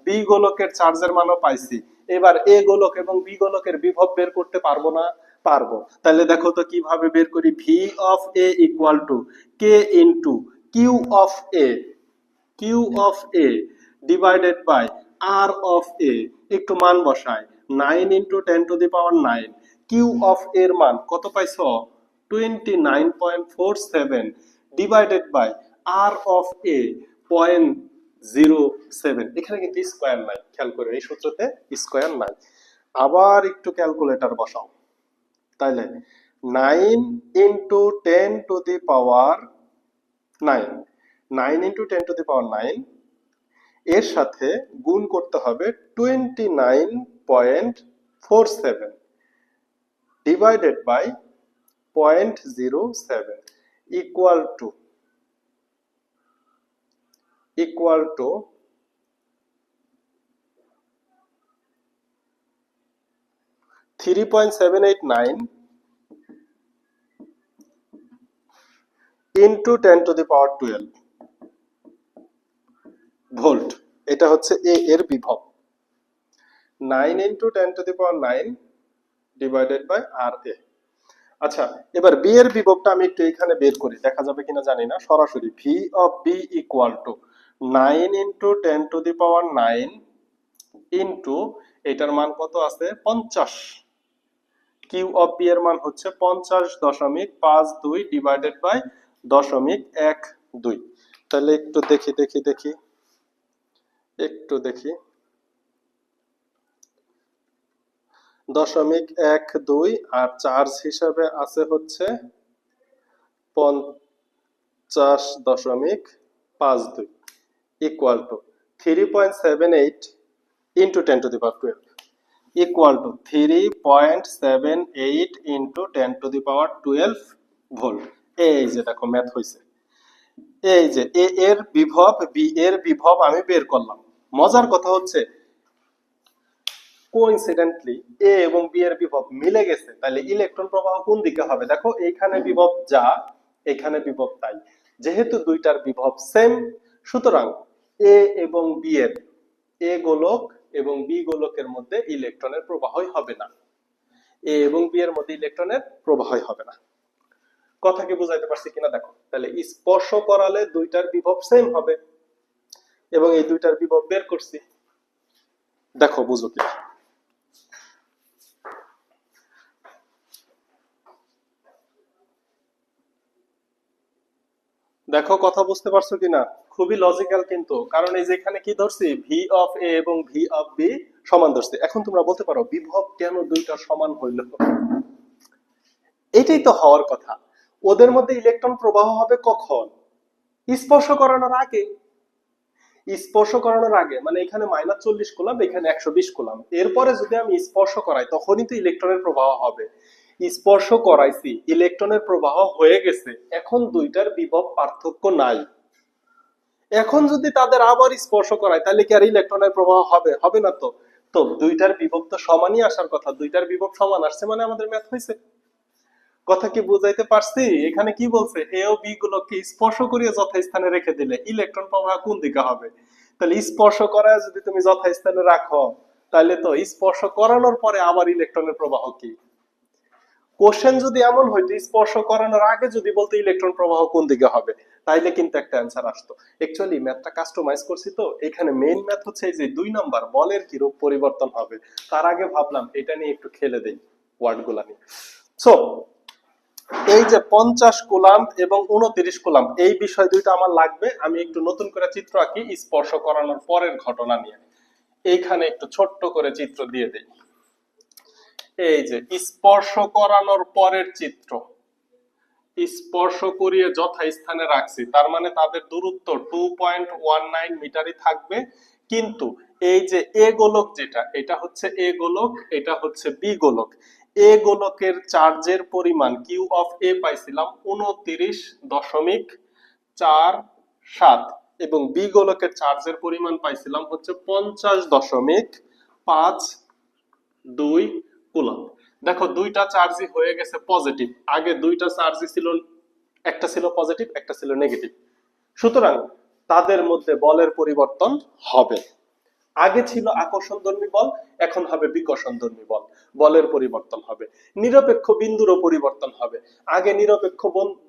বি গোলকের চার্জের মানও পাইছি। এবার এ গোলক এবং বি গোলকের বিভব বের করতে পারবো না? পারবো। তাহলে দেখো তো কিভাবে বের করি। V of A equal to k into q of a, divided by r of a. একটু মান বসাই, 9 ইন্টু 10⁹9। কিউ অফ এর মান কত পাইছো? 29.47 ডিভাইডেড বাই আর অফ এ 0.07। এখানে কিন্তু স্কয়ার নাই, খেয়াল করে, এই সূত্রতে স্কয়ার নাই। আবার একটু ক্যালকুলেটর বসাও। তাইলে 9 ইন্টু 10⁹9, 9 ইন্টু 10⁹9 এর সাথে গুণ করতে হবে 29.47 divided by 0.07 equal to 3.789 into 10⁻12 volt. এটা হচ্ছে এ এর বিভব। 9 into 10⁹9 divided by r A. আচ্ছা, এবার বি এর বিভবটা আমি একটু এখানে বের করি, দেখা যাবে কিনা জানি না। সরাসরি v of b equal to 9 into 10⁹9 into এটার মান কত আছে? 50। কিউ অফ বি এর মান হচ্ছে 50.52 ডিভাইডেড বাই 0.12। তাহলে একটু দেখি একটু দেখি 0.12 আর চার্জ হিসাবে আছে হচ্ছে 50.52 equal two 3.78 into 10⁻12 equal to 3.78 into 10⁻12 volt. এই যে দেখো ম্যাথ হয়েছে। এই যে এ এর বিভব, বি এর বিভব আমি বের করলাম। মজার কথা হচ্ছে কোইন্সিডেন্টলি এ এবং বি এর বিভব মিলে গেছে। তাহলে ইলেকট্রন প্রবাহ কোন দিকে হবে? দেখো এইখানে বিভব যা, এখানে বিভব তাই। যেহেতু দুইটার বিভব সেম, সুতরাং এ এবং বি এর, এ গোলক এবং বি গোলকের মধ্যে ইলেকট্রনের প্রবাহই হবে না। এ এবং বি এর মধ্যে ইলেকট্রনের প্রবাহই হবে না। কথা কি বুঝাইতে পারছি কিনা দেখো। তাহলে স্পর্শ করালে দুইটার বিভব সেম হবে এবং এই দুইটার বিভব বের করছি। দেখো বুঝো কি। দেখো কথা বুঝতে পারছো কিনা? খুবই লজিক্যাল কিন্তু, কারণ এই যে এখানে কি ধরছি, ভি অফ এ এবং ভি অফ বি সমান ধরছি। এখন তোমরা বলতে পারো বিভব কেন দুইটা সমান হইল? এটাই তো হওয়ার কথা। ওদের মধ্যে ইলেকট্রন প্রবাহ হবে কখন? স্পর্শ করানোর আগে। স্পর্শ করানোর আগে মানে এখানে -40 কুলাম্ব, এখানে 120 কুলাম্ব। এরপরে যদি আমি স্পর্শ করাই তখনই তো ইলেকট্রনের প্রবাহ হবে। স্পর্শ করাইছি, ইলেকট্রনের প্রবাহ হয়ে গেছে, এখন দুইটার বিভব পার্থক্য নাই। এখন যদি তাদের আবার স্পর্শ করায় তাহলে কি আর ইলেকট্রনের প্রবাহ হবে? হবে না তো। তো দুইটার বিভব তো সমানই আসার কথা। দুইটার বিভব সমান আসছে মানে আমাদের ম্যাথ হয়েছে। কথা কি বুঝাইতে পারছি? এখানে কি বলছে, এ ও বি গুলোকে স্পর্শ করিয়ে যথাস্থানে রেখে দিলে ইলেকট্রন প্রবাহ কোন দিকে হবে? তাহলে স্পর্শ করায় যদি তুমি যথাস্থানে রাখো, তাহলে তো স্পর্শ করানোর পরে আবার ইলেকট্রনের প্রবাহ কি? কোশ্চেন যদি এমন হইতো স্পর্শ করানোর আগে যদি বলতো ইলেকট্রন প্রবাহ কোন দিকে হবে, তাইলে কিন্তু একটা অ্যান্সার আসতো। অ্যাকচুয়ালি ম্যাথটা কাস্টমাইজ করছি, তো এখানে মেইন ম্যাথ হচ্ছে এই যে 2 নাম্বার বলের কি রূপ পরিবর্তন হবে, তার আগে ভাবলাম এটা নিয়ে একটু খেলে দেই ওয়ার্ডগুলা নিয়ে। সো এই যে 50 কুলাম্ব এবং 29 কুলাম্ব এই বিষয় দুইটা আমার লাগবে। আমি একটু নতুন করে চিত্র আঁকি স্পর্শ করানোর পরের ঘটনা নিয়ে। এইখানে একটু ছোট্ট করে চিত্র দিয়ে দেই। এই যে স্পর্শ করানোর পরের চিত্র, স্পর্শ করিয়ে যথাস্থানে রাখছি, তার মানে তাদের দূরত্ব 2.19 মিটারই থাকবে। কিন্তু এই যে এ গোলক যেটা, এটা হচ্ছে এ গোলক, এটা হচ্ছে বি গোলক। এ গোলকের চার্জের পরিমাণ কিউ অফ এ পাইছিলাম 29.47 এবং বি গোলকের চার্জের পরিমাণ পাইছিলাম হচ্ছে 50.52 কুলম্ব। দেখো দুইটা চার্জই হয়ে গেছে পজিটিভ। আগে দুইটা চার্জই ছিল, একটা ছিল পজিটিভ একটা ছিল নেগেটিভ, সুতরাং তাদের মধ্যে বলের পরিবর্তন হবে। আগে ছিল আকর্ষণধর্মী বল, এখন হবে বিকর্ষণধর্মী বল, বলের পরিবর্তন হবে। নিরপেক্ষ বিন্দুরও পরিবর্তন হবে। আগে নিরপেক্ষ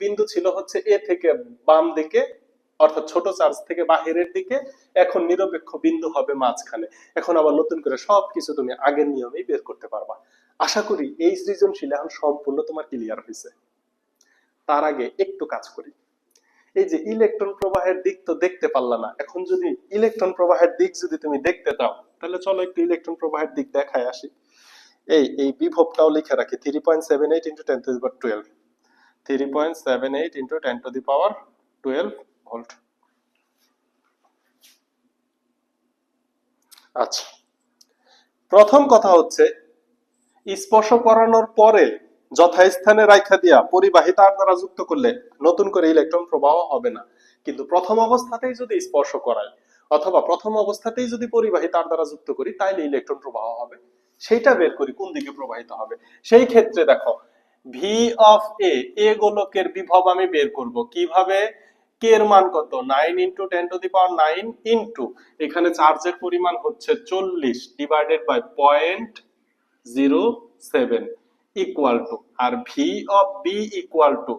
বিন্দু ছিল হচ্ছে এ থেকে বাম দিকে, অর্থাৎ ছোট চার্জ থেকে বাহিরের দিকে, এখন নিরপেক্ষ বিন্দু হবে মাঝখানে। এখন আবার নতুন করে সবকিছু তুমি আগের নিয়মেই বের করতে পারবা। আশা করি এই সৃজনশীল এখন সম্পূর্ণ তোমার ক্লিয়ার হয়েছে। তার আগে একটু কাজ করি। এই যে ইলেকট্রন প্রবাহের দিক তো দেখতে পারলা না, এখন যদি ইলেকট্রন প্রবাহের দিক যদি তুমি দেখতে চাও, তাহলে চলো একটু ইলেকট্রন প্রবাহের দিক দেখায় আসি। এই বিভবটাও লিখে রাখি, 3.78 into 10 to the power 12, 3.78 into 10 to the power 12 volt. আচ্ছা, প্রথম কথা হচ্ছে স্পর্শ করানোর পরে যথাস্থানে রাখা দিয়া পরিবাহী তার দ্বারা যুক্ত করলে নতুন করে ইলেকট্রন প্রবাহ হবে না। কিন্তু প্রথম অবস্থাতেই যদি স্পর্শ করাই অথবা প্রথম অবস্থাতেই যদি পরিবাহী তার দ্বারা যুক্ত করি, তাইলে ইলেকট্রন প্রবাহ হবে। সেইটা বের করি কোন দিকে প্রবাহিত হবে। সেই ক্ষেত্রে দেখো ভি অফ এ গোলকের বিভব আমি বের করব কিভাবে। কে এর মান কত, 9 into 10 to the power 9 into এখানে চার্জের পরিমাণ হচ্ছে 40 ডিভাইডেড বাই 0.07 ইকুয়াল টু, আর v of b equal to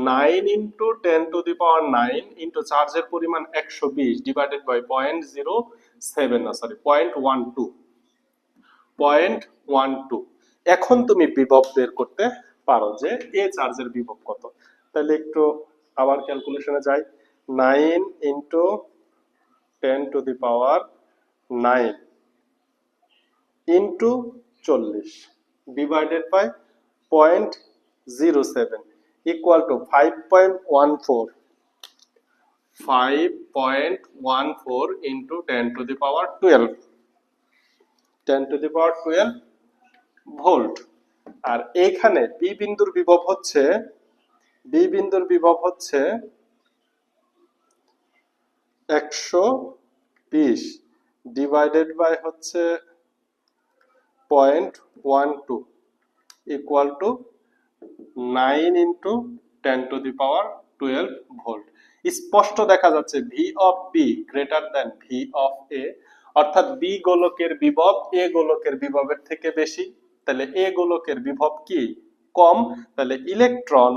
9 into 10 to the power 9 into চার্জের পরিমাণ 120 ডিভাইডেড বাই 0.07 না সরি 0.12। এখন তুমি বিভব বের করতে পারো যে এ চার্জের বিভব কত। তাহলে একটু আবার ক্যালকুলেশনে যাই। 9 into 10 to the power 9 into 40 divided by 0.07 equal to 5.14 into 10 to the power 12 volt. আর এখানে বি বিন্দুর বিভব হচ্ছে 120 ডিভাইডেড বাই হচ্ছে 0.12 equal to 9 into 10 to the power 12 volt. স্পষ্ট দেখা যাচ্ছে v of b greater than v of a, অর্থাৎ বি গোলকের বিভব এ গোলকের বিভবের থেকে বেশি। তাহলে এ গোলকের বিভব কি কম, তাহলে ইলেকট্রন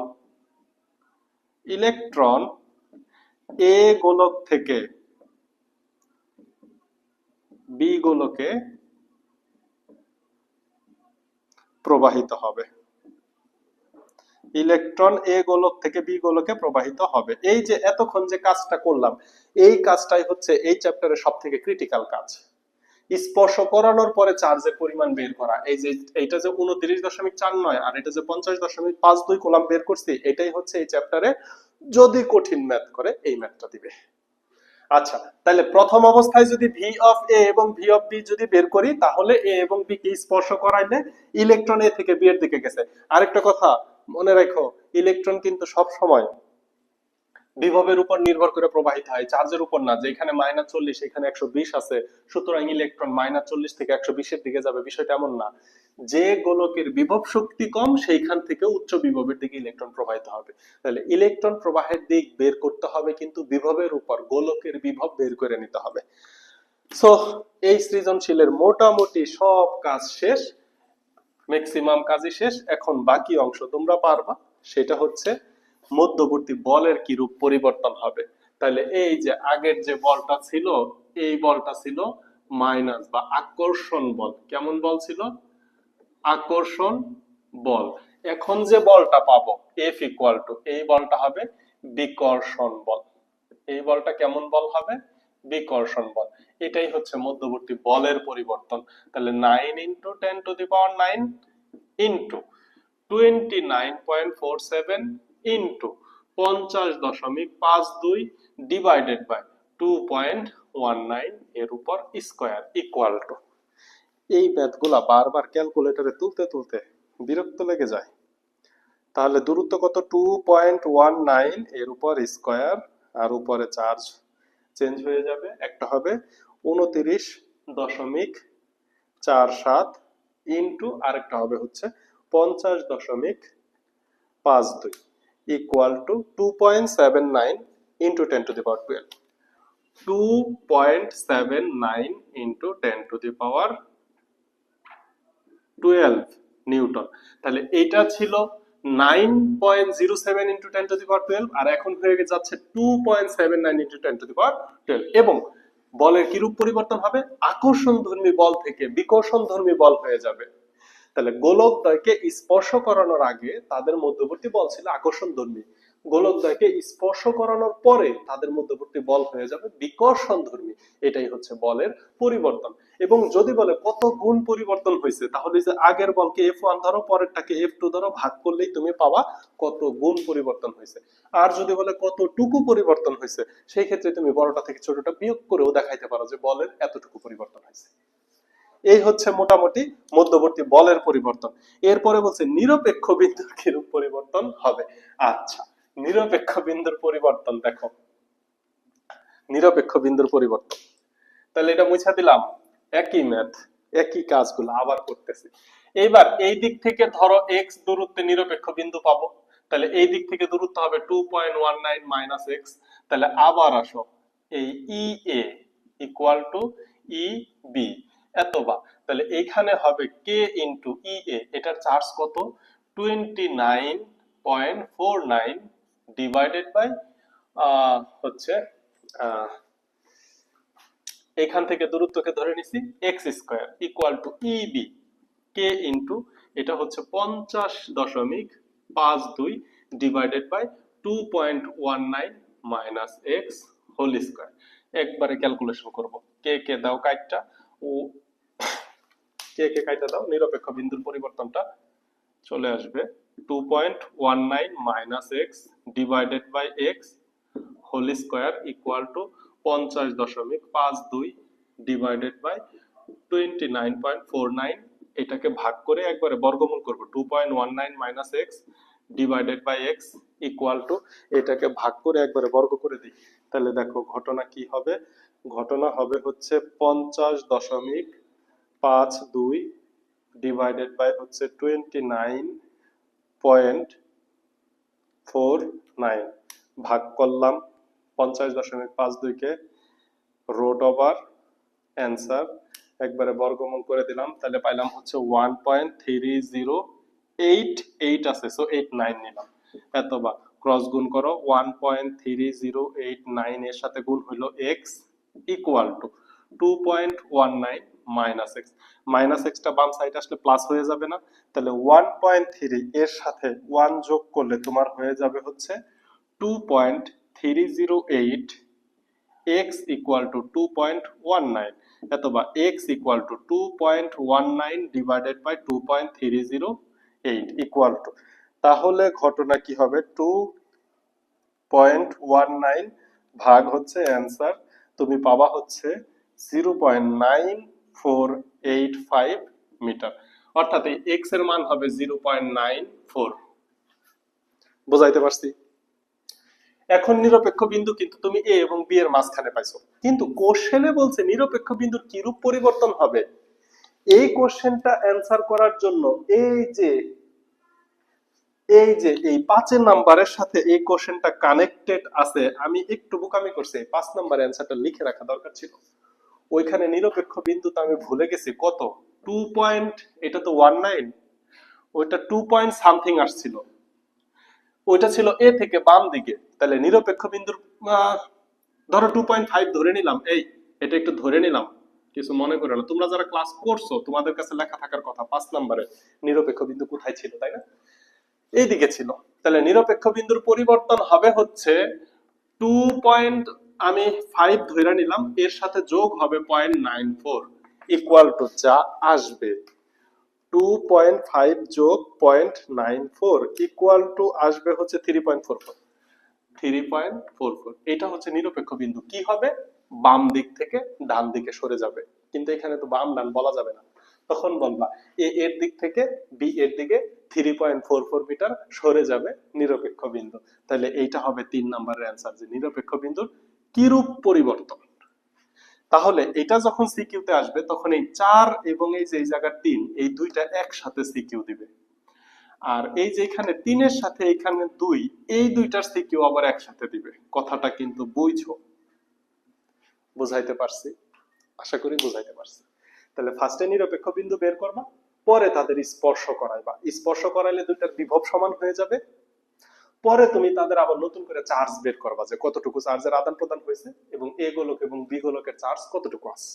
এ গোলক থেকে বি গোলকে প্রবাহিত হবে। ইলেকট্রন এ গোলক থেকে বি গোলকে প্রবাহিত হবে। এই যে এতক্ষণ যে কাজটা করলাম, এই কাজটাই হচ্ছে এই চ্যাপ্টারের সবথেকে ক্রিটিক্যাল কাজ। স্পর্শ করানোর পরে চার্জের পরিমাণ বের করা। এই যে এইটা যে 29.49 আর এটা যে 50.52 কুলম্ব বের করছি, এটাই হচ্ছে এই চ্যাপ্টারে যদি কঠিন ম্যাথ করে এই ম্যাথটা দিবে। আচ্ছা, তাহলে প্রথম অবস্থায় যদি ভি অফ এ এবং ভি অফ বি যদি বের করি, তাহলে এ এবং বি কে স্পর্শ করাইলে ইলেকট্রন এ থেকে বি এর দিকে গেছে। আরেকটা কথা মনে রাখো, ইলেকট্রন কিন্তু সব সময় বিভবের উপর নির্ভর করে প্রবাহিত হয়, চার্জের উপর না। যেখানে -40 এখানে 120 আছে, সুতরাং ইলেকট্রন -40 থেকে 120 এর দিকে যাবে, বিষয়টা এমন না। যে গোলকের বিভব শক্তি কম সেইখান থেকে উচ্চ বিভবের দিকে ইলেকট্রন প্রবাহিত হবে। তাহলে ইলেকট্রন প্রবাহের দিক বের করতে হবে, কিন্তু বিভবের উপর গোলকের বিভব বের করে নিতে হবে। সো এই সৃজনশীলের মোটামুটি সব কাজ শেষ। ম্যাক্সিমাম কাজই শেষ, এখন বাকি অংশ তোমরা পারবা। সেটা হচ্ছে মধ্যবর্তী বলের কিরূপ পরিবর্তন হবে। তাহলে এই যে আগের যে বলটা ছিল, এই বলটা ছিল মাইনাস বা আকর্ষণ বল। কেমন বল ছিল? আকর্ষণ বল। এখন যে বলটা পাবো F ইকুয়াল টু, এই বলটা হবে বিকর্ষণ বল। এই বলটা কেমন বল হবে? বিকর্ষণ বল। এটাই হচ্ছে মধ্যবর্তী বলের পরিবর্তন। তাহলে 9 into 10⁻9 into 29.47 into 50.52 divided by 2.19 এর উপর স্কয়ার ইকুয়াল টু, এই ম্যাথগুলা বারবার ক্যালকুলেটরে তুলতে তুলতে বিরক্ত লেগে যায়। তাহলে দূরত্ব কত? 2.19 এর উপর স্কয়ার, আর উপরে চার্জ চেঞ্জ হয়ে যাবে, একটা হবে 29.47 ইন্টু আরেকটা হবে হচ্ছে 50.52 equal two 2.79 into 10⁻12। 2.79 into 10⁻12 Newton. তাহলে এটা ছিল 9.07 ইন্টু 10⁻12, আর এখন হয়ে যাচ্ছে 2.79 ইন্টু 10⁻12। এবং বলের কিরূপ পরিবর্তন হবে? আকর্ষণধর্মী বল থেকে বিকর্ষণধর্মী বল হয়ে যাবে। তাহলে গোলকদ্বয়কে স্পর্শ করানোর আগে তাদের মধ্যবর্তী বল ছিল আকর্ষণধর্মী, গোলকদ্বয়কে স্পর্শ করানোর পরে তাদের মধ্যবর্তী বল হয়ে যাবে বিকর্ষণধর্মী। এটাই হচ্ছে বলের পরিবর্তন। এবং যদি বলে কত গুণ পরিবর্তন হয়েছে, তাহলে যে আগের বলকে F1 ধরো, পরেরটাকে F2 ধরো, ভাগ করলেই তুমি পাবা কত গুণ পরিবর্তন হয়েছে। আর যদি বলে কতটুকু পরিবর্তন হয়েছে, সেই ক্ষেত্রে তুমি বড়টা থেকে ছোটটা বিয়োগ করেও দেখাইতে পারো যে বলের এতটুকু পরিবর্তন হয়েছে। এই হচ্ছে মোটামুটি মধ্যবর্তী বলের পরিবর্তন। এরপরে বলছে নিরপেক্ষ বিন্দুর কিরূপ পরিবর্তন হবে। আচ্ছা, নিরপেক্ষ বিন্দুর পরিবর্তন দেখো, নিরপেক্ষ বিন্দুর পরিবর্তন, তাহলে এটা মুছা দিলাম, একই ম্যাথ, একই কাজগুলো আবার করতেছি। এইবার এই দিক থেকে ধরো x দূরত্বে নিরপেক্ষ বিন্দু পাবো, তাহলে এই দিক থেকে দূরত্ব হবে 2.19 মাইনাস x। তাহলে আবার আসো, এই EA ইকুয়াল টু EB এত বা, তাহলে এইখানে হবে k ইন্টু EA, এটার চার্জ কত? 29.49 ডিভাইডেড বাই হচ্ছে এখান থেকে দূরত্বকে ধরে নিছি x square equal to EB k into এটা হচ্ছে 50.52 divided by 2.19 minus x whole square. একবারে ক্যালকুলেশন করব, কে কে দাও কাইটটা, ও কে কে কাইটা দাও, নিরপেক্ষ বিন্দুর পরিবর্তনটা চলে আসবে 2.19 minus x divided by x whole square equal to 50.52 divided by 29.49। এটাকে ভাগ করে একবারে বর্গমূল করব, 2.19 minus x divided by x equal to, এটাকে ভাগ করে একবারে বর্গ করে দিই। তাহলে দেখো ঘটনা কি হবে, ঘটনা হবে হচ্ছে 50.52 ডিভাইডেড বাই হচ্ছে 29.49 ভাগ করলাম 50.52 কে রুট ওভার অ্যান্সার একবারে বর্গমূল করে দিলাম, তাহলে পাইলাম হচ্ছে 1.3088 আছে, সো 89 নিলাম। এতবার ক্রস গুণ করো, 1.3089 এর সাথে গুণ হইলো x equal to 2.19 minus x, minus extra বাম সাইড আসলে প্লাস হয়ে যাবে না, তাহলে 1.3 এর সাথে 1 যোগ করলে তোমার হয়ে যাবে হচ্ছে 2.308 x ইকুয়াল টু 2.19, অথবা x equal to 2.19 divided by 2.308 equal to, তাহলে ঘটনা কি হবে, 2.19 ভাগ হচ্ছে অ্যান্সার, তুমি পাবা হচ্ছে 0.9485 মিটার, অর্থাৎ এই x এর মান হবে 0.94। বুঝাইতে পারছি? এখন নিরপেক্ষ বিন্দু কিন্তু তুমি a এবং b এর মাঝখানে পাইছো, কিন্তু কোশ্চেনে বলছে নিরপেক্ষ বিন্দুর কিরূপ পরিবর্তন হবে। এই কোশ্চেনটা অ্যানসার করার জন্য এই 5 নাম্বারের সাথে এই কোশ্চেনটা কানেক্টেড আছে, আমি একটু বোকামি করছি, 5 নাম্বার অ্যানসারটা লিখে রাখা দরকার ছিল। ওইখানে নিরপেক্ষ বিন্দুতে আমি ভুলে গেছি কত, 2 পয়েন্ট, এটা তো 19, ওইটা 2 পয়েন্ট সামথিং আসছিল, ওইটা ছিল এ থেকে বাম দিকে। তাহলে নিরপেক্ষ বিন্দুর ধরো 2.5 ধরে নিলাম, এটা একটু ধরে নিলাম, কিছু মনে করো না। তোমরা যারা ক্লাস করছো তোমাদের কাছে লেখা থাকার কথা 5 নম্বরে নিরপেক্ষ বিন্দু কোথায় ছিল, তাই না? এইদিকে ছিল। তাহলে নিরপেক্ষ বিন্দুর পরিবর্তন হবে হচ্ছে 2. আমি 5 ধরে নিলাম, এর সাথে যোগ হবে 0.94 ইকুয়াল টু যা আসবে 2.5 যোগ 0.94 ইকুয়াল টু আসবে হচ্ছে 3.44। 3.44 এটা হচ্ছে নিরপেক্ষ বিন্দু। কি হবে? বাম দিক থেকে ডান দিকে সরে যাবে। কিন্তু এখানে তো বাম ডান বলা যাবে না, তখন বলবা এ এর দিক থেকে বি এর দিকে 3.44 মিটার সরে যাবে নিরপেক্ষ বিন্দু। তাহলে এইটা হবে 3 নম্বরের অ্যান্সার, যে নিরপেক্ষ বিন্দুর কিরূপ পরিবর্তন। তাহলে এটা যখন সিকিউতে আসবে তখন এই 4 এবং এই যে এই জায়গা 3 এই দুইটা একসাথে সিকিউ দিবে। আর এই যে এখানে 3 এর সাথে এখানে 2 এই দুইটার সিকিউ আবার একসাথে দিবে। কথাটা কিন্তু বুঝছো? বুঝাইতে পারছি? আশা করি বুঝাইতে পারছি। তাহলে ফার্স্টে নিরপেক্ষ বিন্দু বের করবা, পরে তাদের স্পর্শ করাইবা। স্পর্শ করাইলে দুইটার বিভব সমান হয়ে যাবে। পরে তুমি তাদের আবার নতুন করে চার্জ বের করবা, যে কতটুকু চার্জের আদান প্রদান হয়েছে এবং এ গোলক এবং বি গোলকের চার্জ কতটুকু আছে।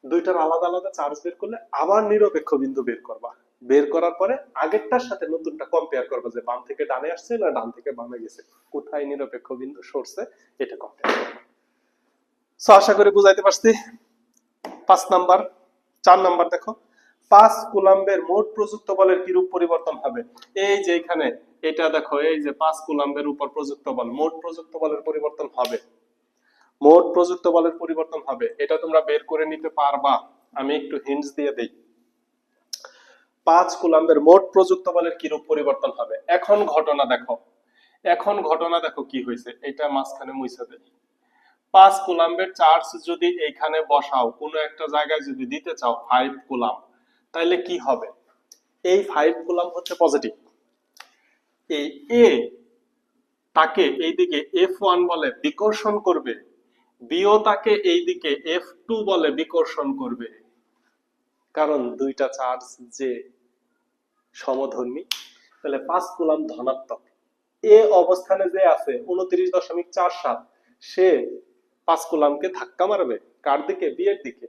দুইটার আলাদা আলাদা চার্জ বের করলে আবার নিরপেক্ষ বিন্দু বের করবা। বের করার পরে আগেরটার সাথে নতুনটা কম্পেয়ার করবা, যে বাম থেকে ডানে আসছে না ডান থেকে বামে গেছে, কোথায় নিরপেক্ষ বিন্দু সরছে এটা কম্পেয়ার করবা। সো আশা করি বুঝাইতে পারছি। 5 নাম্বার। 4 নাম্বার দেখো, 5 কুলম্বের মোট প্রযুক্ত বলের কিরূপ পরিবর্তন হবে। এই যে এখানে এটা দেখো, এই যে 5 কুলম্বের উপর প্রযুক্ত বল, মোট প্রযুক্ত বলের পরিবর্তন হবে। মোট প্রযুক্ত বলের পরিবর্তন হবে, এটা তোমরা বের করে নিতে পারবা। আমি একটু হিন্টস দিয়ে দেই। 5 কুলম্বের মোট প্রযুক্ত বলের কিরূপ পরিবর্তন হবে। এখন ঘটনা দেখো কি হয়েছে, এটা মাঝখানে মুছে দেই। 5 কুলম্বের চার্জ যদি এইখানে বসাও, কোনো একটা জায়গায় যদি দিতে চাও 5 কুলাম, তাহলে কি হবে? এই 5 কুলাম হচ্ছে পজিটিভ। এই এ তাকে এইদিকে F1 বলে বিকর্ষণ করবে, বিও তাকে এইদিকে F2 বলে বিকর্ষণ করবে, কারণ দুইটা চার্জ যে সমধর্মী। তাহলে 5 কুলাম ধনাত্মক। এ অবস্থানে যে আছে 29.47, সে 5 কুলামকে ধাক্কা মারবে কার দিকে? বি এর দিকে।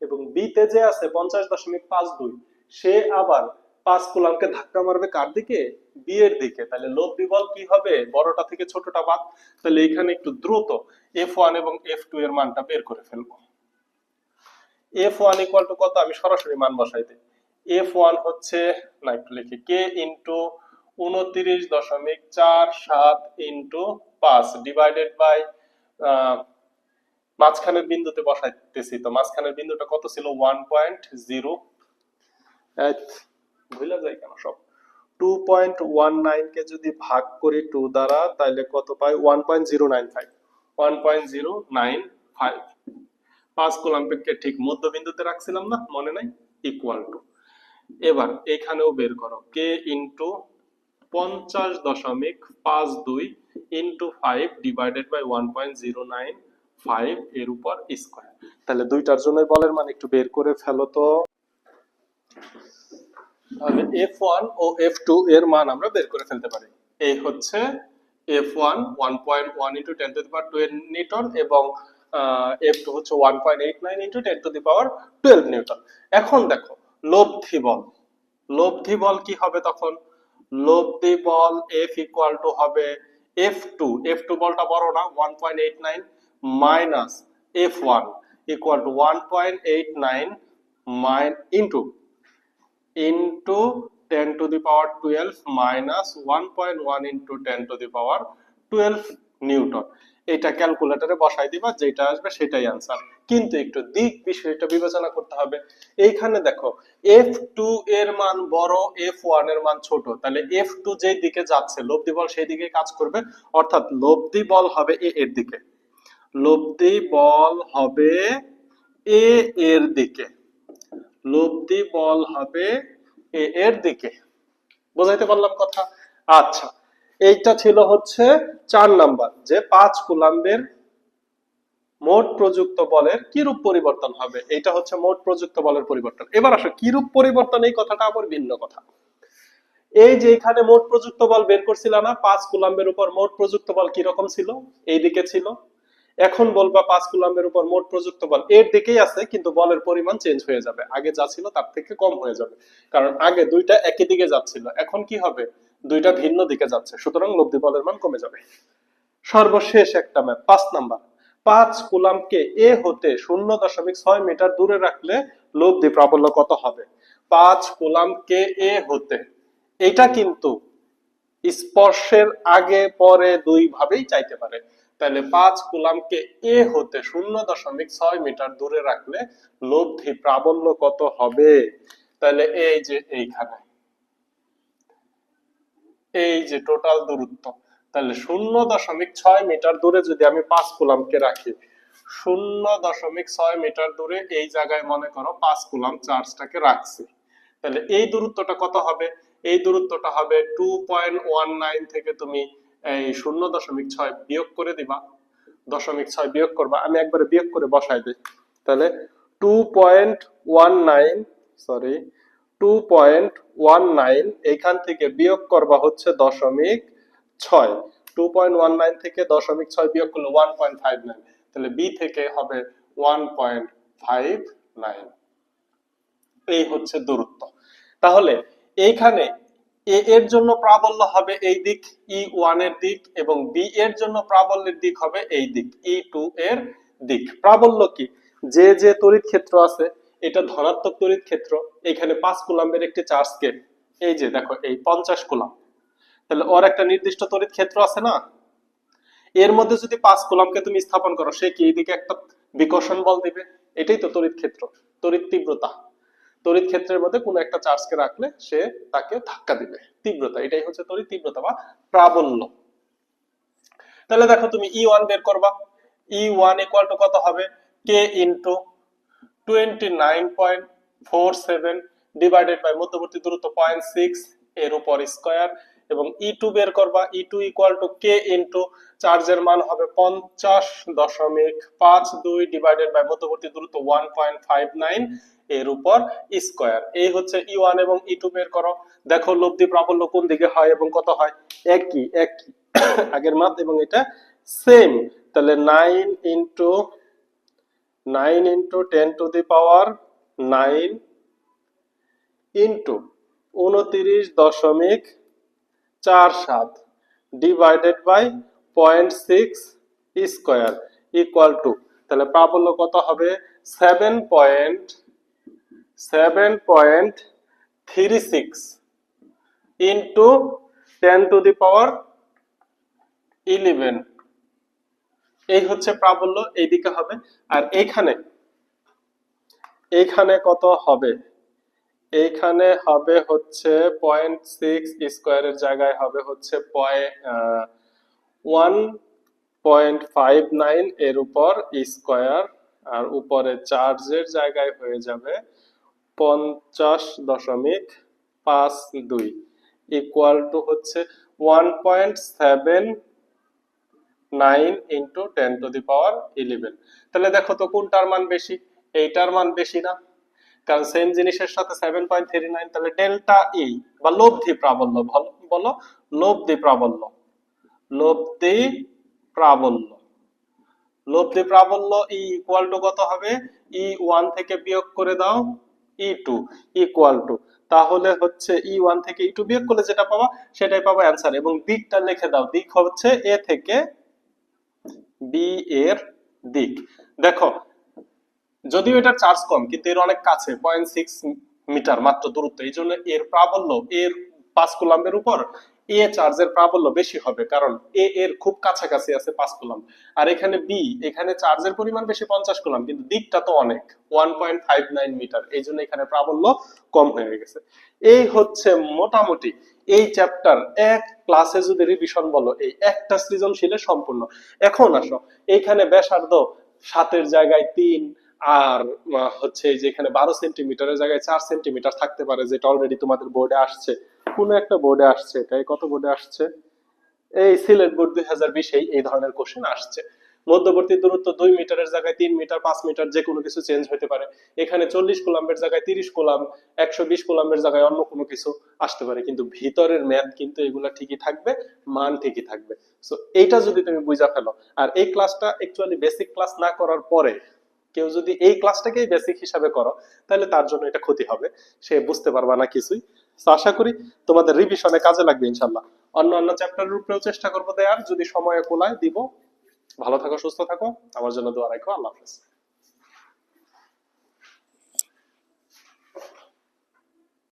এবং বি তে যে আছে 50.52, সে আবার 5 কুলামকে ধাক্কা মারবে কার দিকে? বি এর দিকে। তাহলে লব্ধি বল কি হবে? বড়টা থেকে ছোটটা বাদ। তাহলে এখানে একটু দ্রুত F1 এবং F2 এর মানটা বের করে ফেলবো। F1 ইকুয়াল টু কত? আমি সরাসরি মান বসাই দিই। F1 হচ্ছে, না একটু লিখি, K into 29.47 into 5 divided by মাঝখানের বিন্দুতে বসাইতেছি। তো মাঝখানের বিন্দুটা কত ছিল? 1.0, ভুলে যাই কেন সব। 2.19 কে যদি ভাগ করি 2 দ্বারা, তাহলে কত পাই? 1.095। 1.095 5 কুলম্বকে ঠিক মধ্যবিন্দুতে রাখছিলাম না, মনে নাই? ইকুয়াল টু, এবার এখানেও বের করো, k into 50.52 into 5 divided by 1.095 এর উপর স্কয়ার। তাহলে দুইটার জন্য বলের মান একটু বের করে ফেলো তো। তাহলে F1 ও F2 এর মান আমরা বের করে ফেলতে পারি। এই হচ্ছে F1 1.1 into 10 to the power 12 Newton এবং F2 হচ্ছে 1.89 into 10 to the power 12 Newton. এখন দেখো লব্ধি বল কি হবে তখন? লব্ধি বল F ইকুয়াল টু হবে F2 বলটা বড় না, 1.89 minus F1 equal to 1.89 into 10 to the power 12 minus 1.1 into 10 to the power 12 Newton. এটা ক্যালকুলেটরে বসাই দিবা, যেটা আসবে সেটাই आंसर। কিন্তু একটু দিক বিষয়টা বিবেচনা করতে হবে। এইখানে দেখো F2 এর মান বড়, F1 এর মান ছোট, তাহলে F2 যেই দিকে যাচ্ছে লব্ধি বল সেই দিকে কাজ করবে, অর্থাৎ লব্ধি বল হবে A এর দিকে। লব্ধি বল হবে A এর দিকে। লব্ধি বল হবে এ এর দিকে। বুঝাইতে পারলাম কথা? আচ্ছা, এইটা ছিল হচ্ছে 4 নাম্বার, যে 5 কুলম্বের মোট প্রযুক্ত বলের কিরূপ পরিবর্তন হবে, এটা হচ্ছে মোট প্রযুক্ত বলের পরিবর্তন। এবার আসো কিরূপ পরিবর্তন, এই কথাটা আবার ভিন্ন কথা। এই যে এখানে মোট প্রযুক্ত বল বের করছিল না, 5 কুলম্বের উপর মোট প্রযুক্ত বল কি রকম ছিল, এই দিকে ছিল। এখন বলবা 5 কুলম্বের উপর মোট প্রযুক্ত বল এর দিকেই আছে, কিন্তু বলের পরিমাণ চেঞ্জ হয়ে যাবে, আগে যা ছিল তার থেকে কম হয়ে যাবে, কারণ আগে দুইটা একই দিকে যাচ্ছিল, এখন কি হবে, দুইটা ভিন্ন দিকে যাচ্ছে, সুতরাং লব্ধি বলের মান কমে যাবে। সর্বশেষ একটা ম্যাথ 5 নাম্বার। 5 কুলাম্বকে এ হতে 0.6 মিটার দূরে রাখলে লব্ধি প্রাবল্য কত হবে। 5 কুলাম্বকে এ হতে, এটা কিন্তু স্পর্শের আগে পরে দুই ভাবেই চাইতে পারে। তাহলে 5 কুলাম্বকে এ হতে 0.6 মিটার দূরে রাখলে লব্ধি প্রাবল্য কত হবে। তাহলে এই যে এইখানে এই যে টোটাল দূরত্ব, তাহলে 0.6 মিটার দূরে যদি আমি 5 কুলাম্বকে রাখি, 0.6 মিটার দূরে এই জায়গায় মনে করো 5 কুলাম্ব চার্জটাকে রাখছি, তাহলে এই দূরত্বটা কত হবে, এই দূরত্বটা হবে 2.19 থেকে তুমি এই 0.6 বিয়োগ করে দিবা, 0.6 বিয়োগ করবা, আমি একবারে বিয়োগ করে বসাই দিই, তাহলে 2.19 সরি 2.19 এখান থেকে বিয়োগ করবা হচ্ছে 0.6, 2.19 থেকে 0.6 বিয়োগ করলে 1.59, তাহলে বি থেকে হবে 1.59, এই হচ্ছে দূরত্ব। তাহলে এইখানে এ এর জন্য প্রাবল্য হবে এই দিক E1 এর দিক, এবং বি এর জন্য প্রাবল্যের দিক হবে এই দিক E2 এর দিক। প্রাবল্য কি, যে যে তড়িৎ ক্ষেত্র আছে, এটা ধনাত্মক তড়িৎ ক্ষেত্র, এখানে 5 কুলাম্বের একটি চার্জকে, এই যে দেখো এই 50 কুলাম্ব, তাহলে ওর একটা নির্দিষ্ট তড়িৎ ক্ষেত্র আছে না, এর মধ্যে যদি 5 কুলাম্বকে তুমি স্থাপন করো, সে কি এইদিকে একটা বিকর্ষণ বল দিবে, এটাই তো তড়িৎ ক্ষেত্র, তড়িৎ তীব্রতা। তড়িৎ ক্ষেত্রের মধ্যে কোনো একটা চার্জকে রাখলে সে তাকে ধাক্কা দিবে, তীব্রতা, এটাই হচ্ছে তড়িৎ তীব্রতা বা প্রাবল্য। তাহলে দেখো তুমি E1 বের করবা, E1 ইকুয়াল টু কত হবে, K ইনটু 29.47 ডিভাইডেড বাই মধ্যবর্তী দূরত্ব 0.6 এর উপর স্কয়ার, এবং E2 বের করবা, E2 equal to K into চার্জের মান হবে 50.52 ডিভাইডেড বাই মধ্যবর্তী দূরত্ব 1.59 এর উপর স্কয়ার। এই হচ্ছে E1 এবং E2 বের করো। দেখো লব্ধি প্রাবল্য কোন দিকে হয় এবং কত হয়, একই একই আগের মাপ, এবং এটা সেম। তাহলে 9 into 10 to the power 9 into 29.47 divided by 0.6 square equal to, তাহলে প্রাবল্য কত হবে 7.36 ইনটু 10 টু দি পাওয়ার 11, এই হচ্ছে প্রাবল্য, এইদিকে হবে। আর এইখানে কত হবে, এইখানে হবে হচ্ছে 0.6 স্কয়ারের জায়গায় হবে হচ্ছে 1.59 এর উপর স্কয়ার, আর উপরে চার্জের জায়গায় হয়ে যাবে 50.52 ইকুয়াল টু হচ্ছে 1.79 ইন্টু 10 টু দি পাওয়ার 11। তাহলে দেখো তো কোনটার মান বেশি, এইটার মান বেশি না, কারণ সেম জিনিসের সাথে 7.39, তাহলে ডেল্টা ই বা লব্ধি প্রাবল্য, বলো লব্ধি প্রাবল্য, লব্ধি প্রাবল্য, লব্ধি প্রাবল্য ই ইকুয়াল টু কত হবে, E1 থেকে বিয়োগ করে দাও E2 ইকুয়াল টু, তাহলে হচ্ছে E1 থেকে E2 বিয়োগ করলে যেটা পাবা সেটাই পাবো অ্যান্সার, এবং দিকটা লিখে দাও, দিক হচ্ছে এ থেকে বি এর দিক। দেখো যদিও এটা চার্জ কম, কিন্তু এর অনেক কাছে, 0.6 মিটার মাত্র দূরত্ব, এই জন্য এর প্রাবল্য, এর 5 কুলাম্বের উপর এ চার্জের প্রাবল্য বেশি হবে, কারণ এ এর খুব কাছাকাছি আছে 5 কুলাম্ব, আর এখানে বি, এখানে চার্জের পরিমাণ বেশি 50 কুলাম্ব, কিন্তু দিকটা তো অনেক 1.59 মিটার, এই জন্য এখানে প্রাবল্য কম হয়ে গেছে। এই হচ্ছে মোটামুটি এই চ্যাপ্টার এক ক্লাসে যদি রিভিশন বলো, এই একটা সৃজনশীলে সম্পূর্ণ। এখন আসো এইখানে ব্যাসার্ধ 7 জায়গায় 3, আর হচ্ছে যেখানে 12 সেন্টিমিটারের জায়গায় 4 সেন্টিমিটার থাকতে পারে, যেটা অলরেডি তোমাদের বোর্ডে আসছে, কোন একটা বোর্ডে আসছে, এটাই কত বোর্ডে আসছে, এই সিলেট বোর্ড 2020 এই ধরনের কোশ্চেন আসছে। মধ্যবর্তী দূরত্ব 2 মিটারের জায়গায় 3 মিটার, 5 মিটার, যে কোনো কিছু চেঞ্জ হতে পারে। এখানে 40 কুলাম্বের জায়গায় 30 কুলাম্ব, 120 কুলাম্বের জায়গায় অন্য কোনো কিছু আসতে পারে, কিন্তু ভিতরের ম্যাথ কিন্তু এগুলা ঠিকই থাকবে, মান ঠিকই থাকবে। সো এইটা যদি তুমি বুঝা ফেলো, আর এই ক্লাসটা অ্যাকচুয়ালি বেসিক ক্লাস না করার পরে কেউ যদি এই ক্লাসটাকেই বেসিক হিসাবে করো, তাহলে তার জন্য এটা ক্ষতি হবে, সে বুঝতে পারবা না কিছুই। তো আশা করি তোমাদের রিভিশনে কাজে লাগবে ইনশাল্লাহ। অন্য অন্য চ্যাপ্টারের উপরেও চেষ্টা করবো দেওয়ার, যদি সময় কোলায় দিব। ভালো থাকো, সুস্থ থাকো, আমার জন্য দোয়া রাখো। আল্লাহ হাফেজ।